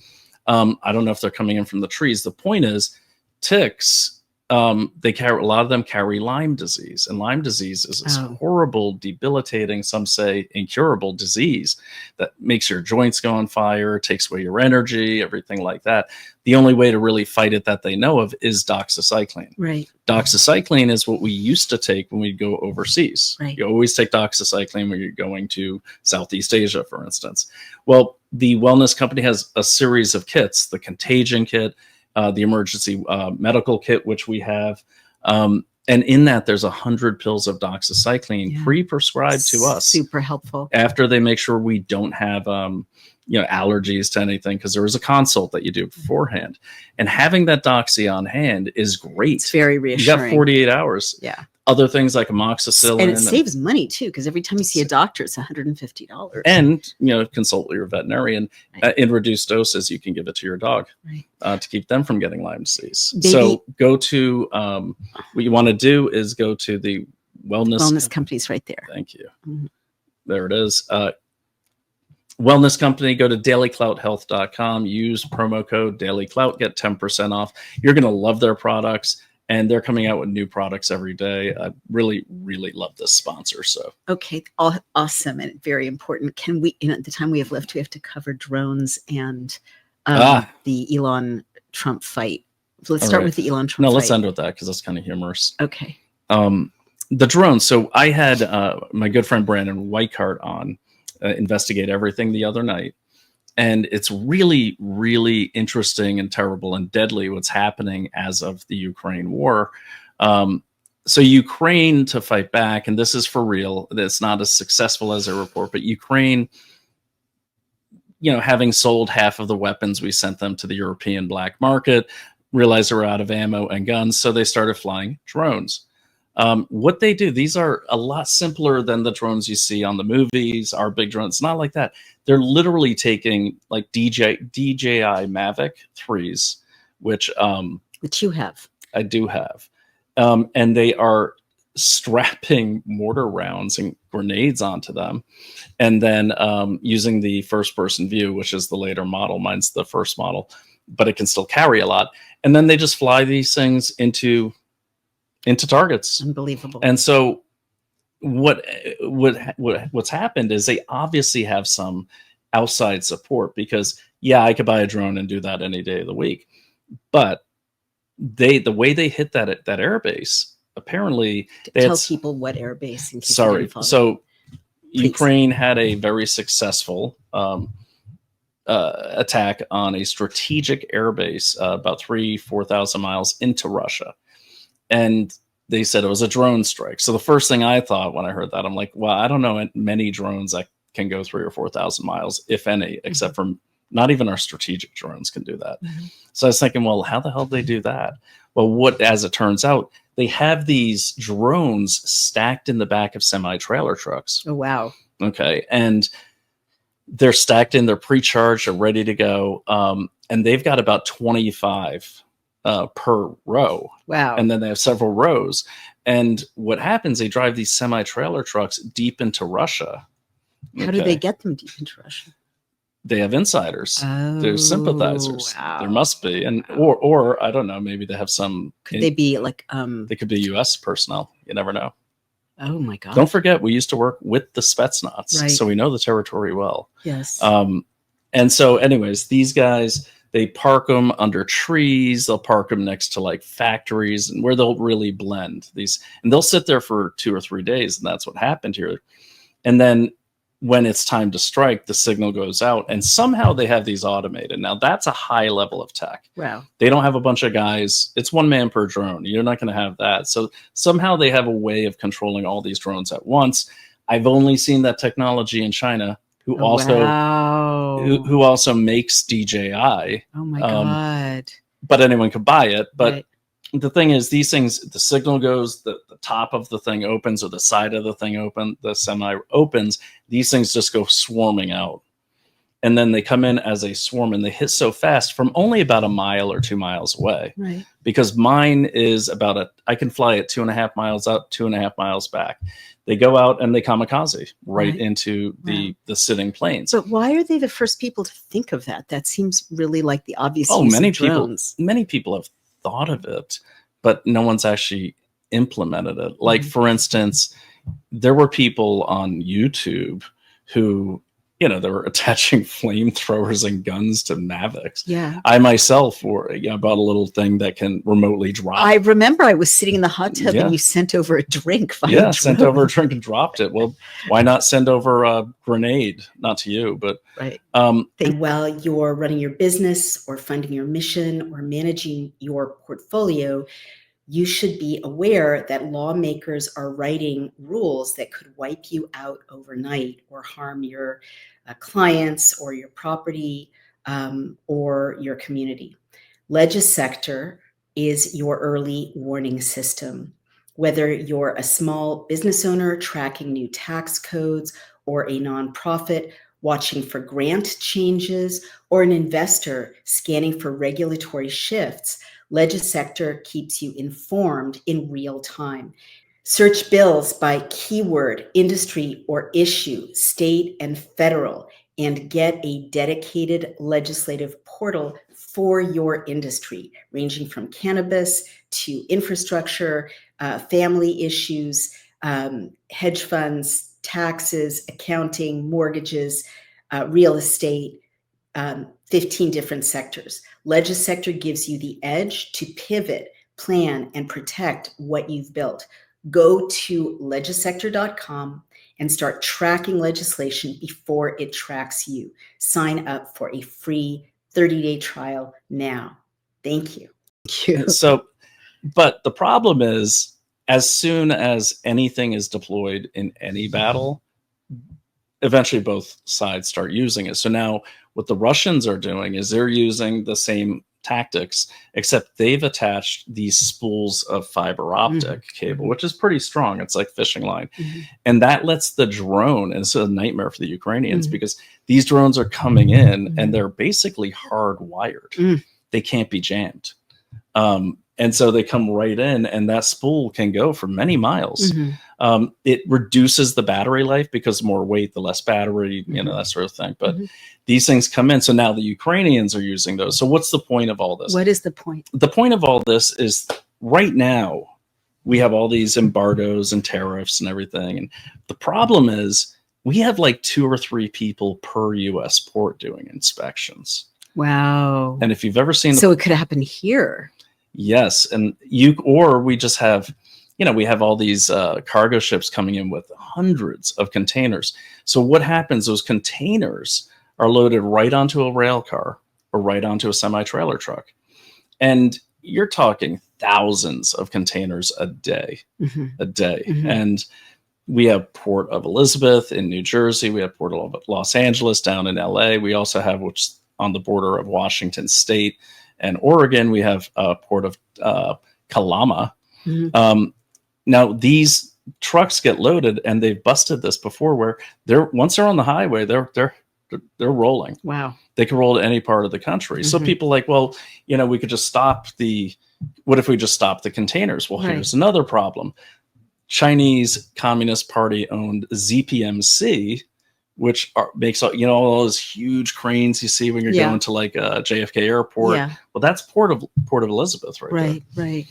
I don't know if they're coming in from the trees. The point is, ticks, they carry, a lot of them carry Lyme disease, and Lyme disease is this horrible, debilitating, some say incurable disease that makes your joints go on fire, takes away your energy, everything like that. The only way to really fight it that they know of is doxycycline. Right. Doxycycline is what we used to take when we go overseas. Right. You always take doxycycline when you're going to Southeast Asia, for instance. Well, the wellness company has a series of kits, the contagion kit, the emergency medical kit, which we have. And in that, there's 100 pills of doxycycline pre-prescribed to us. Super helpful. After they make sure we don't have allergies to anything, because there is a consult that you do beforehand. And having that doxy on hand is great. It's very reassuring. You got 48 hours. Yeah. Other things like amoxicillin. And it saves money too, because every time you see a doctor, it's $150. And, consult your veterinarian. Right. In reduced doses, you can give it to your dog to keep them from getting Lyme disease. Baby. So go to, what you want to do is go to the wellness companies right there. Thank you. Mm-hmm. There it is. Wellness company, go to dailyclouthealth.com, use promo code dailyclout, get 10% off. You're going to love their products. And they're coming out with new products every day. I really, really love this sponsor. So okay, awesome and very important. Can we, the time we have left, we have to cover drones and the Elon Trump fight. Let's start with the Elon Trump fight. No, let's end with that because that's kind of humorous. Okay. The drones. So I had my good friend Brandon Weichart on investigate everything the other night. And it's really, really interesting and terrible and deadly what's happening as of the Ukraine war. So Ukraine, to fight back, and this is for real, it's not as successful as a report, but Ukraine, having sold half of the weapons we sent them to the European black market, realized they were out of ammo and guns, so they started flying drones. What they do, these are a lot simpler than the drones you see on the movies, our big drones. It's not like that. They're literally taking like DJI Mavic 3s, which you have. I do have. And they are strapping mortar rounds and grenades onto them, and then using the first person view, which is the later model. Mine's the first model, but it can still carry a lot. And then they just fly these things into targets. Unbelievable. And so what's happened is they obviously have some outside support, because I could buy a drone and do that any day of the week, but the way they hit that airbase, apparently tell people what airbase. In case sorry, so Please. Ukraine had a very successful attack on a strategic airbase about 4,000 miles into Russia, and they said it was a drone strike. So the first thing I thought when I heard that, I'm like, well, I don't know many drones that can go 3,000 or 4,000 miles, if any, except for not even our strategic drones can do that. So I was thinking, well, how the hell do they do that? Well, as it turns out, they have these drones stacked in the back of semi-trailer trucks. Oh, wow. Okay. And they're stacked in, they're pre-charged, they're ready to go. And they've got about 25 per row. Wow. And then they have several rows. And what happens, they drive these semi-trailer trucks deep into Russia. How do they get them deep into Russia? They have insiders. They're sympathizers. Wow. There must be. And or I don't know, maybe they have some. Could they be like they could be US personnel. You never know. Oh my God. Don't forget, we used to work with the Spetsnaz, right. So we know the territory well. Yes. And so anyways, these guys, they park them under trees, they'll park them next to like factories, and where they'll really blend these, and they'll sit there for 2 or 3 days. And that's what happened here. And then when it's time to strike, the signal goes out, and somehow they have these automated. Now that's a high level of tech. Wow. They don't have a bunch of guys. It's one man per drone. You're not going to have that. So somehow they have a way of controlling all these drones at once. I've only seen that technology in China, who also makes DJI. Oh my God. But anyone could buy it. But right. The thing is, these things, the signal goes, the top of the thing opens, or the side of the thing the semi opens. These things just go swarming out. And then they come in as a swarm, and they hit so fast from only about 1 mile or 2 miles away. Right. Because mine is I can fly it 2.5 miles out, 2.5 miles back. They go out and they kamikaze right into the sitting planes. But why are they the first people to think of that? That seems really like the obvious use many of drones. Many people have thought of it, but no one's actually implemented it. Like, for instance, there were people on YouTube who, they were attaching flamethrowers and guns to Mavics. Yeah. I myself bought a little thing that can remotely drop. I remember I was sitting in the hot tub and you sent over a drink. Sent over a drink and dropped it. Well, why not send over a grenade? Not to you, but right. While you're running your business or funding your mission or managing your portfolio, you should be aware that lawmakers are writing rules that could wipe you out overnight or harm your clients or your property or your community. Legisector is your early warning system. Whether you're a small business owner tracking new tax codes, or a nonprofit watching for grant changes, or an investor scanning for regulatory shifts, Legisector keeps you informed in real time. Search bills by keyword, industry, or issue, state and federal, and get a dedicated legislative portal for your industry, ranging from cannabis to infrastructure, family issues, hedge funds, taxes, accounting, mortgages, real estate, 15 different sectors. Legisector gives you the edge to pivot, plan, and protect what you've built. Go to legisector.com and start tracking legislation before it tracks you. Sign up for a free 30-day trial now. Thank you. So, but the problem is, as soon as anything is deployed in any battle, eventually both sides start using it. So now what the Russians are doing is they're using the same tactics, except they've attached these spools of fiber optic cable, which is pretty strong. It's like fishing line. And that lets the drone, and it's a nightmare for the Ukrainians because these drones are coming in and they're basically hardwired. They can't be jammed. And so they come right in, and that spool can go for many miles. It reduces the battery life because the more weight, the less battery, that sort of thing. But these things come in. So now the Ukrainians are using those. So what's the point of all this? What is the point? The point of all this is right now we have all these embargoes and tariffs and everything. And the problem is we have like 2 or 3 people per U.S. port doing inspections. Wow. And if you've ever seen... So it could happen here. Yes. And we just have, we have all these cargo ships coming in with hundreds of containers. So what happens, those containers are loaded right onto a rail car or right onto a semi-trailer truck. And you're talking thousands of containers a day. And we have Port of Elizabeth in New Jersey. We have Port of Los Angeles down in LA. We also have, which on the border of Washington State and Oregon, we have Port of Kalama. Now these trucks get loaded, and they've busted this before, where once they're on the highway, they're rolling. Wow. They can roll to any part of the country. So people like, well, we could just stop what if we just stop the containers? Well, here's another problem. Chinese Communist Party owned ZPMC, which makes all those huge cranes you see when you're going to like JFK Airport. Well, that's Port of Elizabeth right there.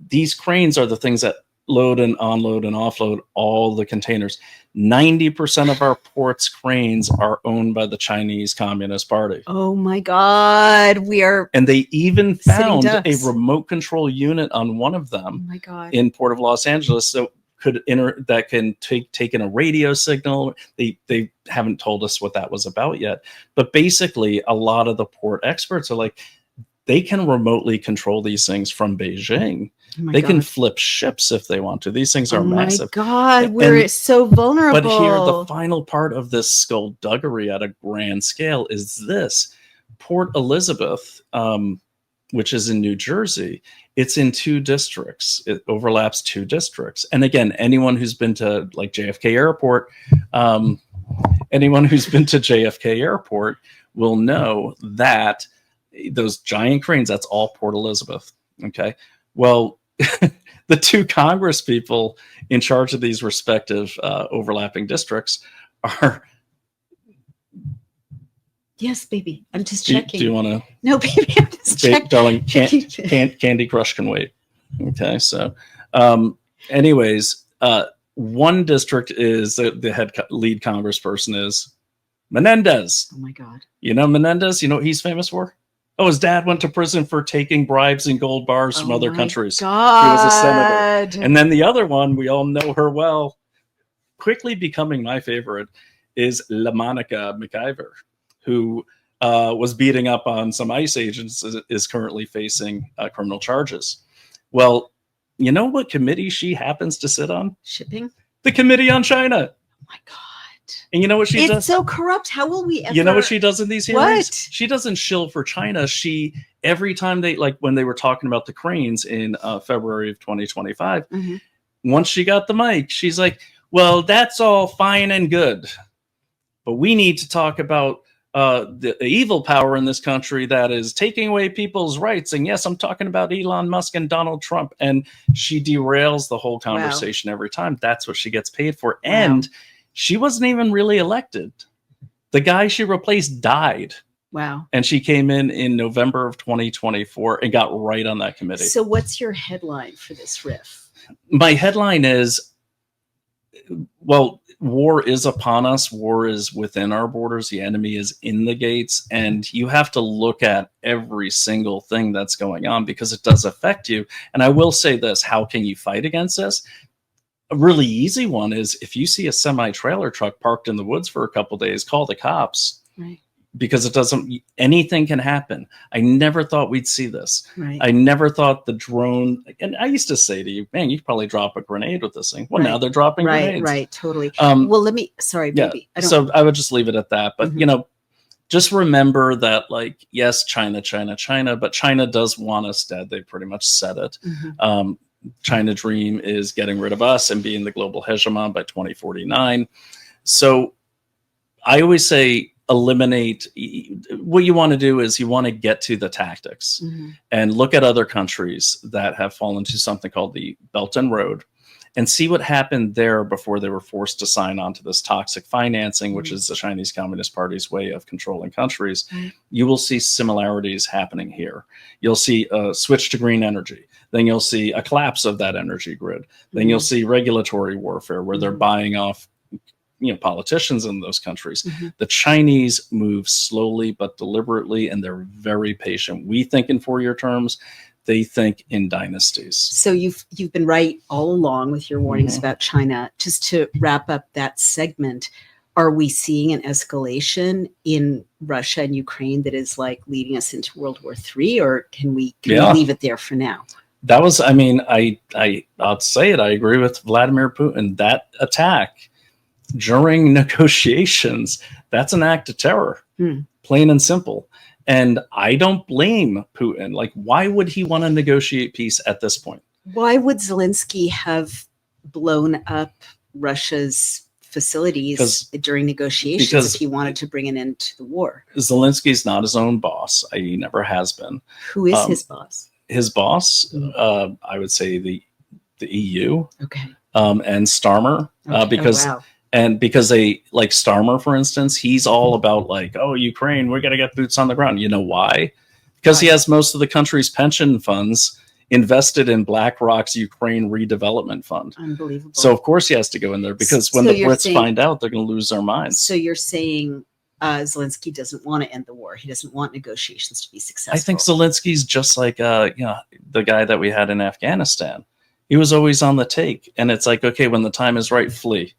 These cranes are the things that load and unload and offload all the containers. 90% of our ports cranes are owned by the Chinese Communist Party. Oh my God. And they even found a remote control unit on one of them in Port of Los Angeles. So that can take in a radio signal. They haven't told us what that was about yet. But basically, a lot of the port experts are like, they can remotely control these things from Beijing. They can flip ships if they want to. These things are massive. Oh my God, we're so vulnerable. But here, the final part of this skullduggery at a grand scale is this. Port Elizabeth, which is in New Jersey, it's in 2 districts. It overlaps 2 districts. And again, anyone who's been to like JFK Airport, will know that those giant cranes, that's all Port Elizabeth. Okay. Well, the 2 Congress people in charge of these respective overlapping districts are... Yes, baby. I'm just checking. Do you want to... No, baby, I'm just checking. Darling, Candy Crush can wait. Okay, so anyways, one district is the lead congressperson is Menendez. Oh my God. Menendez? You know what he's famous for? Oh, his dad went to prison for taking bribes and gold bars from other countries. God. He was a senator. And then the other one, we all know her well, quickly becoming my favorite, is LaMonica McIver, who was beating up on some ICE agents, is currently facing criminal charges. Well, you know what committee she happens to sit on? Shipping? The Committee on China. Oh my God. And you know what she does? It's so corrupt. How will we ever... You know what she does in these hearings? What? She doesn't shill for China. Every time when they were talking about the cranes in February of 2025, once she got the mic, she's like, well, that's all fine and good, but we need to talk about the evil power in this country that is taking away people's rights. And yes, I'm talking about Elon Musk and Donald Trump. And she derails the whole conversation every time. That's what she gets paid for. Wow. And she wasn't even really elected. The guy she replaced died. Wow. And she came in November of 2024 and got right on that committee. So what's your headline for this riff? My headline is, well, war is upon us. War is within our borders. The enemy is in the gates. And you have to look at every single thing that's going on because it does affect you. And I will say this, how can you fight against this? A really easy one is if you see a semi-trailer truck parked in the woods for a couple of days, call the cops. Right. Because anything can happen. I never thought we'd see this. Right. I never thought the drone, and I used to say to you, man, you could probably drop a grenade with this thing. Well, now they're dropping grenades. Right, totally. Well, sorry, baby. So I would just leave it at that. But, just remember that, yes, China, but China does want us dead. They pretty much said it. China dream is getting rid of us and being the global hegemon by 2049. So I always say, eliminate. What you want to do is you want to get to the tactics and look at other countries that have fallen to something called the Belt and Road, and see what happened there before they were forced to sign on to this toxic financing, which is the Chinese Communist Party's way of controlling countries. You will see similarities happening here. You'll see a switch to green energy. Then you'll see a collapse of that energy grid. Then you'll see regulatory warfare where they're buying off politicians in those countries. The Chinese move slowly but deliberately, and they're very patient. We think in 4-year terms. They think in dynasties. So you've been right all along with your warnings about China. Just to wrap up that segment, are we seeing an escalation in Russia and Ukraine that is like leading us into World War III, or can we leave it there for now? That was, I'll say it. I agree with Vladimir Putin. That attack during negotiations, that's an act of terror, plain and simple. And I don't blame Putin. Like, why would he want to negotiate peace at this point? Why would Zelensky have blown up Russia's facilities during negotiations if he wanted to bring an end to the war? Zelensky's not his own boss. He never has been. Who is his boss? His boss, I would say the EU. Okay. And Starmer, because. Oh, wow. And because they like Starmer, for instance, he's all about like, oh, Ukraine, we're going to get boots on the ground. You know why? Because he has most of the country's pension funds invested in BlackRock's Ukraine redevelopment fund. Unbelievable. So, of course, he has to go in there because when the Brits find out, they're going to lose their minds. So you're saying Zelensky doesn't want to end the war. He doesn't want negotiations to be successful. I think Zelensky's just like, the guy that we had in Afghanistan. He was always on the take. And it's like, okay, when the time is right, flee.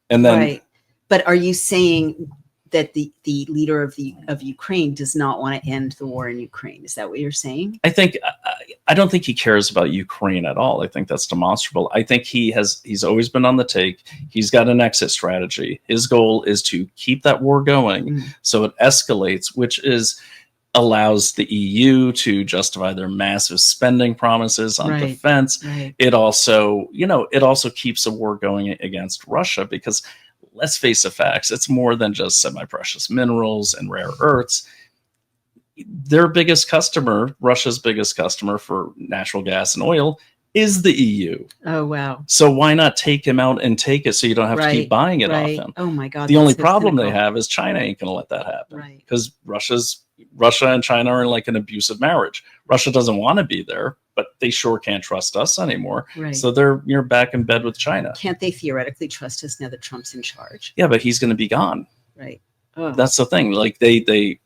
And then, right. But are you saying that the leader of Ukraine does not want to end the war in Ukraine? Is that what you're saying? I don't think he cares about Ukraine at all. I think that's demonstrable. I think he's always been on the take. He's got an exit strategy. His goal is to keep that war going so it escalates, which allows the EU to justify their massive spending promises on defense. Right. It also keeps the war going against Russia because, let's face the facts, it's more than just semi-precious minerals and rare earths. Their biggest customer, Russia's biggest customer for natural gas and oil, is the EU. Oh, wow. So why not take him out and take it so you don't have to keep buying it off him? Oh, my God. The only problem they have is China ain't going to let that happen because Russia and China are in like an abusive marriage. Russia doesn't want to be there, but they sure can't trust us anymore. Right. So you're back in bed with China. Can't they theoretically trust us now that Trump's in charge? Yeah, but he's going to be gone. Right. Oh. That's the thing. Like Xi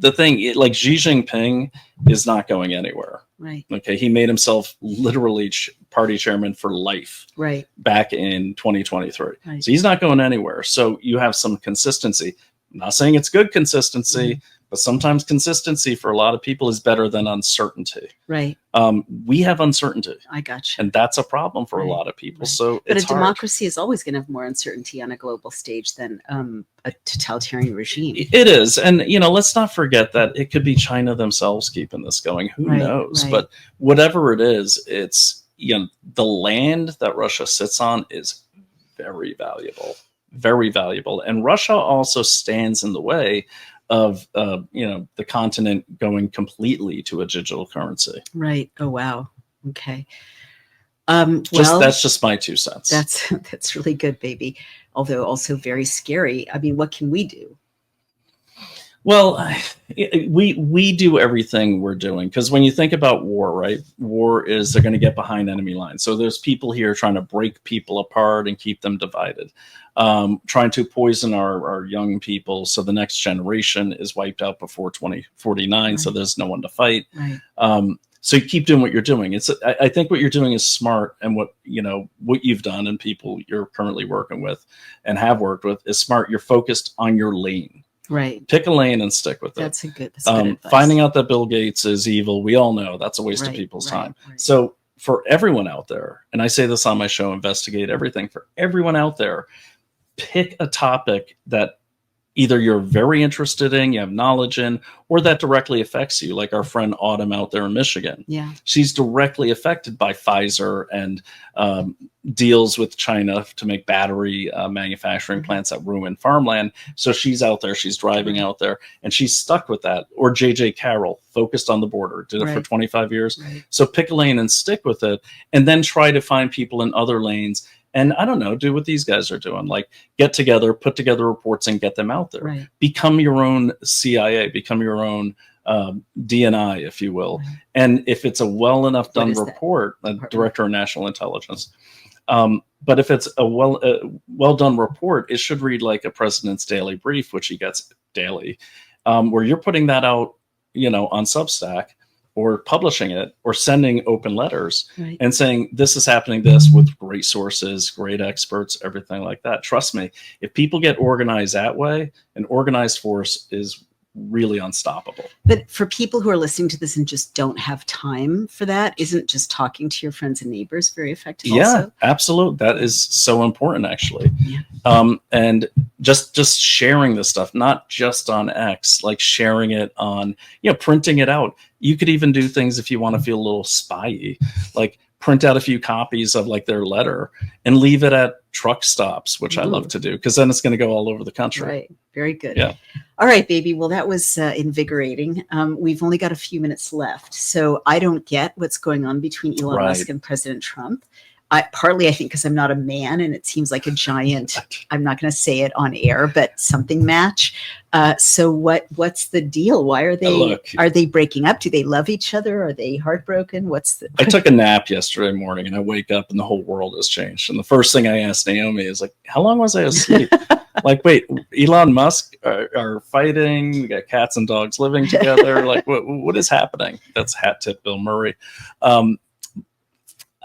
Jinping is not going anywhere. Right. Okay. He made himself literally party chairman for life. Right. Back in 2023. Right. So he's not going anywhere. So you have some consistency. I'm not saying it's good consistency, but sometimes consistency for a lot of people is better than uncertainty. Right. We have uncertainty. I gotcha. And that's a problem for a lot of people. Right. So but a democracy is always going to have more uncertainty on a global stage than a totalitarian regime. It is. And, let's not forget that it could be China themselves keeping this going. Who knows? Right. But whatever it is, it's, the land that Russia sits on is very valuable. Very valuable. And Russia also stands in the way of the continent going completely to a digital currency. Right. Oh, wow. Okay. That's just my 2 cents. That's really good, baby. Although also very scary. I mean, what can we do? Well, we do everything we're doing because when you think about war, right? War is they're going to get behind enemy lines. So there's people here trying to break people apart and keep them divided, trying to poison our young people so the next generation is wiped out before 2049. Right. So there's no one to fight. Right. So you keep doing what you're doing. I think what you're doing is smart, and what you've done and people you're currently working with and have worked with is smart. You're focused on your lane. Right. Pick a lane and stick with it. That's good advice. Finding out that Bill Gates is evil, we all know that's a waste of people's time. Right. So for everyone out there, and I say this on my show, Investigate Everything, for everyone out there, pick a topic that either you're very interested in, you have knowledge in, or that directly affects you. Like our friend Autumn out there in Michigan. Yeah. She's directly affected by Pfizer and deals with China to make battery manufacturing plants that ruin farmland. So she's out there, she's driving out there, and she's stuck with that. Or J.J. Carroll, focused on the border, did it for 25 years. So pick a lane and stick with it, and then try to find people in other lanes. And I don't know, do what these guys are doing. Like get together, put together reports and get them out there. Become your own CIA, become your own DNI, if you will. And if it's a well enough done report, a Director of National Intelligence. But if it's a well done report, it should read like a president's daily brief, which he gets daily, where you're putting that out, on Substack, or publishing it, or sending open letters and saying, this is happening, this, with great sources, great experts, everything like that. Trust me, if people get organized that way, an organized force is really unstoppable. But for people who are listening to this and just don't have time for that, isn't just talking to your friends and neighbors very effective? Yeah, also? Absolutely. That is so important, actually. And just sharing this stuff, not just on X, like sharing it on, printing it out. You could even do things if you want to feel a little spy-y, like print out a few copies of like their letter and leave it at truck stops, which I love to do, because then it's going to go all over the country. Right. Very good. Yeah. All right, baby. Well, that was invigorating. We've only got a few minutes left. So I don't get what's going on between Elon Musk and President Trump. Partly, I think, because I'm not a man and it seems like a giant, I'm not going to say it on air, but something match. So what's the deal? Why are they breaking up? Do they love each other? Are they heartbroken? I took a nap yesterday morning and I wake up and the whole world has changed. And the first thing I asked Naomi is like, how long was I asleep? Like, wait, Elon Musk are fighting. We got cats and dogs living together. Like, what is happening? That's hat tip Bill Murray.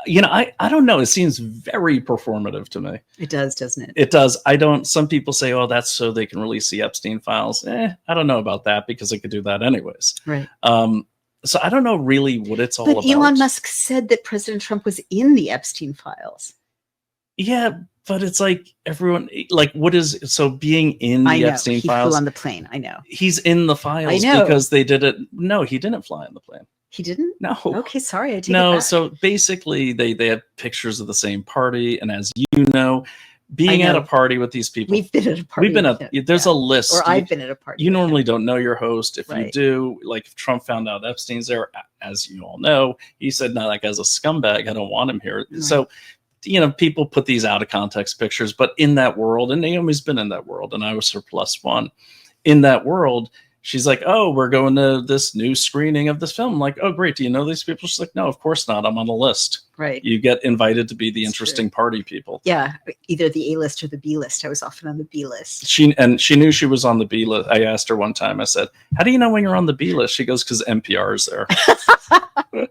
I don't know. It seems very performative to me. It does, doesn't it? It does. Some people say, oh, that's so they can release the Epstein files. I don't know about that, because they could do that anyways. Right. So I don't know really what it's all about. But Elon Musk said that President Trump was in the Epstein files. Yeah, but it's like everyone, like, so being in the Epstein files? He flew on the plane. I know. He's in the files because they did it. No, he didn't fly on the plane. He didn't? No. Okay, sorry. I take it back. So basically they have pictures of the same party. And as you know, being at a party with these people. We've been at a party. There's a list. Or I've been at a party. You normally don't know your host. If you do, like if Trump found out Epstein's there, as you all know, he said, no, like as a scumbag, I don't want him here. Right. So, people put these out of context pictures, but in that world, and Naomi's been in that world, and I was her +1. In that world, she's like, oh, we're going to this new screening of this film. I'm like, oh, great. Do you know these people? She's like, no, of course not. I'm on the list. Right. You get invited to be the interesting party people. Yeah. Either the A list or the B list. I was often on the B list. She knew she was on the B list. I asked her one time, I said, how do you know when you're on the B list? She goes, because NPR is there.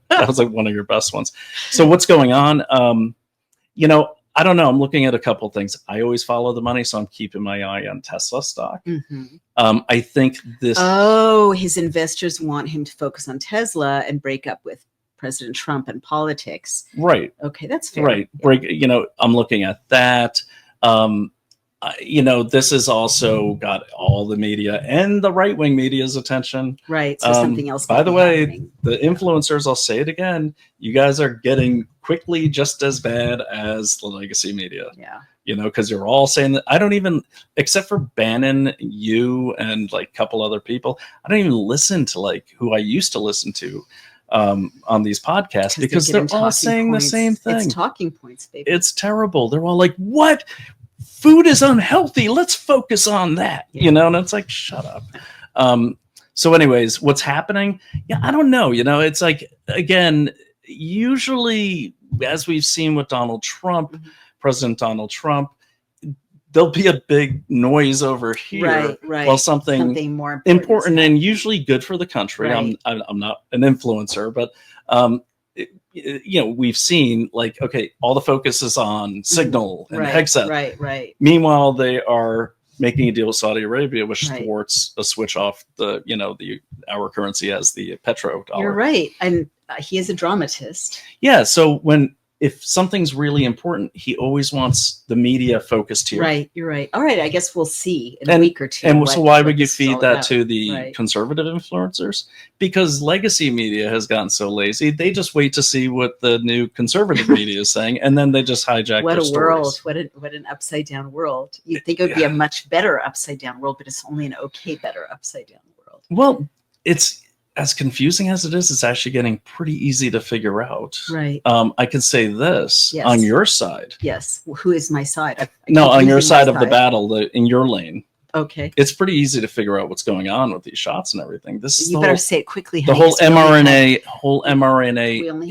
That was like one of your best ones. So what's going on? I don't know. I'm looking at a couple things. I always follow the money, so I'm keeping my eye on Tesla stock. I think this. Oh, his investors want him to focus on Tesla and break up with President Trump and politics. Right. Okay, that's fair. Right. Yeah. I'm looking at that. This has also got all the media and the right-wing media's attention. Right. So something else. By the way, the influencers, I'll say it again, you guys are getting quickly just as bad as the legacy media. Yeah. Because you're all saying that. I don't even, except for Bannon, you, and like a couple other people, I don't even listen to like who I used to listen to on these podcasts, because they're all saying the same thing. It's talking points, baby. It's terrible. They're all like, what? Food is unhealthy. Let's focus on that. And it's like, shut up. So anyways, what's happening? Yeah, I don't know. It's like, again, usually, as we've seen with Donald Trump, President Donald Trump, there'll be a big noise over here while something more important and usually good for the country. I'm not an influencer, but we've seen like, okay, all the focus is on Signal and headset. Right. Meanwhile, they are making a deal with Saudi Arabia, which thwarts a switch off our currency as the petrodollar. You're right. And he is a dramatist. Yeah. So when if something's really important, he always wants the media focused here. Right, you're right. All right, I guess we'll see in a week or two. And so why would you feed that about. to the Right. conservative influencers? Because legacy media has gotten so lazy, they just wait to see what the new conservative media is saying, and then they just hijack What their a stories. world! What an upside down world. You'd think it would be a much better upside down world, but it's only an okay better upside down world. Well, it's as confusing as it is, it's actually getting pretty easy to figure out. Right. I can say this on your side. Yes. Well, who is my side? No, on your side of the battle, in your lane. Okay. It's pretty easy to figure out what's going on with these shots and everything. This is you better say it quickly. The whole mRNA, whole mRNA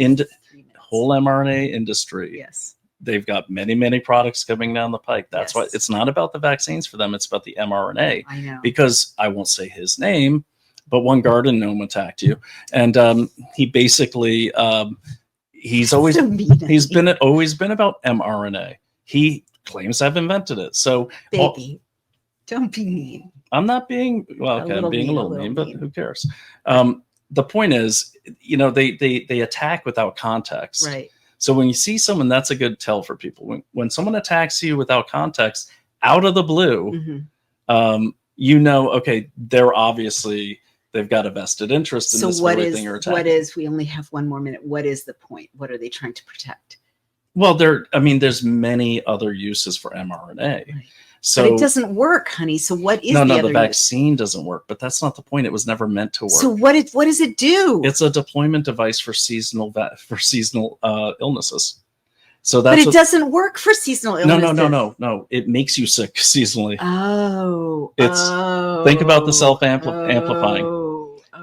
industry. Yes. They've got many, many products coming down the pike. That's why it's not about the vaccines for them. It's about the mRNA. I know. Because I won't say his name, but one garden gnome attacked you, and he basically he's always been about mRNA. He claims to have invented it. So, baby, don't be mean. I'm not being I'm being a little mean, but who cares? The point is, they attack without context. Right. So when you see someone, that's a good tell for people. When someone attacks you without context, out of the blue, okay, they've got a vested interest in this very thing you're attacking. We only have one more minute. What is the point? What are they trying to protect? Well, there's many other uses for mRNA. Right. So, but it doesn't work, honey. So what is the vaccine doesn't work, but that's not the point. It was never meant to work. So what does it do? It's a deployment device for seasonal illnesses. So but it doesn't work for seasonal illnesses. No. It makes you sick seasonally. Oh, think about the self-amplifying.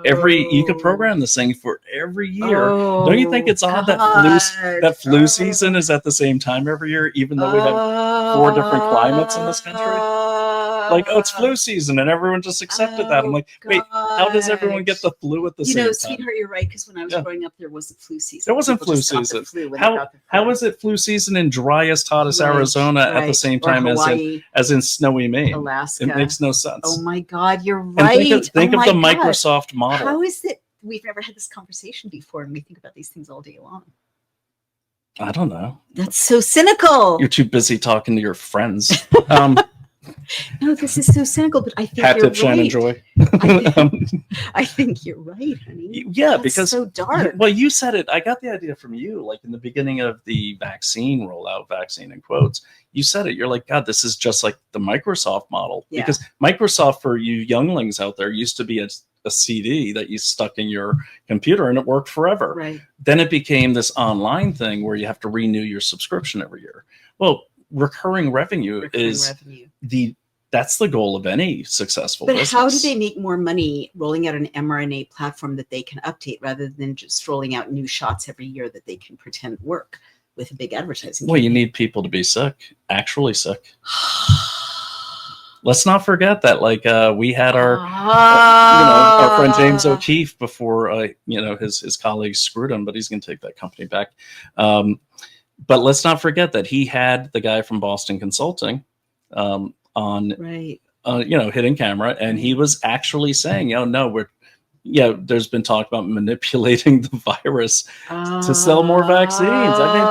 You could program this thing for every year. Don't you think it's odd that flu season is at the same time every year, even though we have 4 different climates in this country? Like, it's flu season, and everyone just accepted that. I'm like, wait, how does everyone get the flu at the same time? Sweetheart, you're right, because when I was growing up, there wasn't flu season. There wasn't flu season. How is it flu season in driest, hottest Arizona at the same time as in snowy Maine? Alaska. It makes no sense. Oh my God, you're right. And think of the Microsoft model. How is it? We've never had this conversation before, and we think about these things all day long. I don't know. That's so cynical. You're too busy talking to your friends. No, this is so cynical, but I think you're right. Shannon Joy. I think you're right, honey. Yeah, that's because so dark. Well, you said it. I got the idea from you, like in the beginning of the vaccine rollout, vaccine in quotes. You said it. You're like, God, this is just like the Microsoft model. Yeah. Because Microsoft, for you younglings out there, used to be a CD that you stuck in your computer and it worked forever. Right. Then it became this online thing where you have to renew your subscription every year. Well, recurring revenue that's the goal of any successful business. But how do they make more money rolling out an mRNA platform that they can update rather than just rolling out new shots every year that they can pretend work with a big advertising campaign? You need people to be sick, actually sick. Let's not forget that, we had our friend James O'Keefe before, his colleagues screwed him, but he's going to take that company back. But let's not forget that he had the guy from Boston Consulting on, hidden camera, and he was actually saying, there's been talk about manipulating the virus to sell more vaccines. I mean,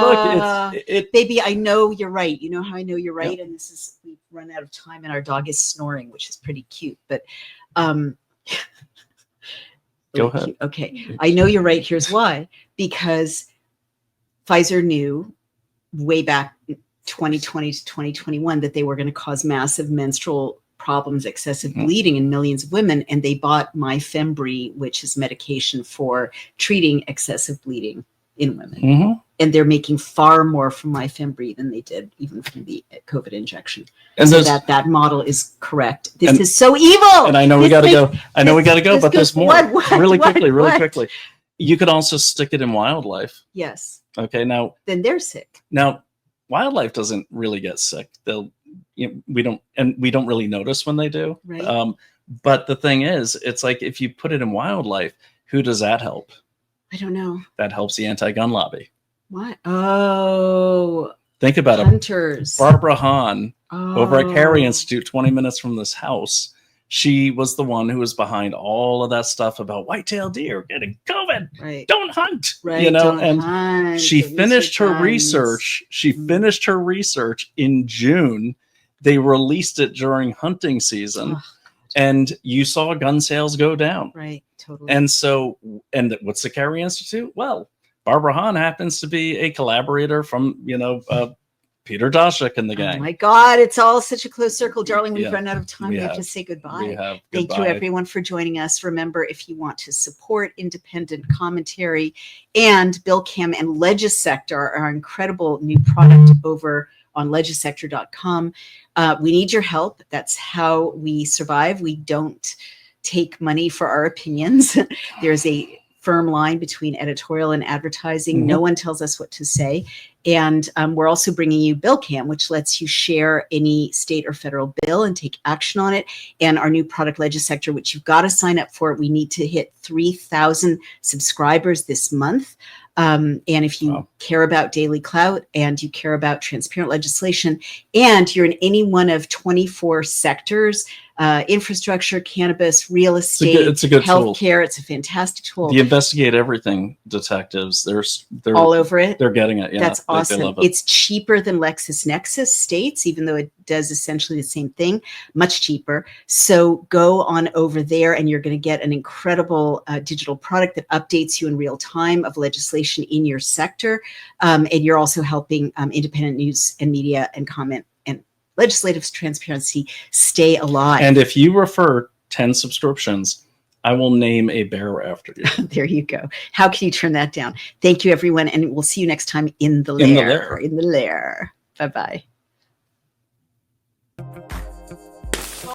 look, baby, I know you're right. You know how I know you're right, and we've run out of time, and our dog is snoring, which is pretty cute. But go ahead. Cute. Okay, I know you're right. Here's why: because Pfizer knew way back 2020 to 2021 that they were going to cause massive menstrual problems, excessive bleeding in millions of women, and they bought MyFembry, which is medication for treating excessive bleeding in women. And they're making far more from MyFembry than they did even from the COVID injection. And so that model is correct. This is so evil. And I know we got to go. But there's more. Really quickly. You could also stick it in wildlife. Yes. Okay. Now, then they're sick. Now, wildlife doesn't really get sick. We don't really notice when they do. Right. But the thing is, it's like if you put it in wildlife, who does that help? I don't know. That helps the anti-gun lobby. What? Oh. Think about hunters. Barbara Hahn over at Carey Institute, 20 minutes from this house. She was the one who was behind all of that stuff about white-tailed deer getting COVID. Right. Don't hunt. Right. You know, Don't and hunt. she Don't use finished your her guns. research. She Mhm. finished her research in June. They released it during hunting season, and you saw gun sales go down. Right. Totally. And so, and what's the Carey Institute? Well, Barbara Hahn happens to be a collaborator from, Peter Daszak and the gang. Oh my God, it's all such a close circle, darling. We've Yeah, run out of time. we We have have. to say goodbye. We have. Thank Goodbye. you, everyone, for joining us. Remember, if you want to support independent commentary and Bill Cam and Legisector, our incredible new product over on legisector.com, we need your help. That's how we survive. We don't take money for our opinions. There's a firm line between editorial and advertising. Mm-hmm. No one tells us what to say. And we're also bringing you Bill Cam, which lets you share any state or federal bill and take action on it. And our new product Legisector, which you've got to sign up for. We need to hit 3,000 subscribers this month. And if you care about daily clout and you care about transparent legislation and you're in any one of 24 sectors, infrastructure, cannabis, real estate, it's a good healthcare, tool. It's a fantastic tool. The Investigate Everything detectives, they're all over it. They're getting it. Yeah, that's awesome. They love it. It's cheaper than LexisNexis states, even though it does essentially the same thing, much cheaper. So go on over there and you're going to get an incredible digital product that updates you in real time of legislation in your sector. And you're also helping independent news and media and comment and legislative transparency stay alive. And if you refer 10 subscriptions, I will name a bear after you. There you go. How can you turn that down? Thank you, everyone. And we'll see you next time in the Lair. In the Lair. In the Lair. Bye-bye.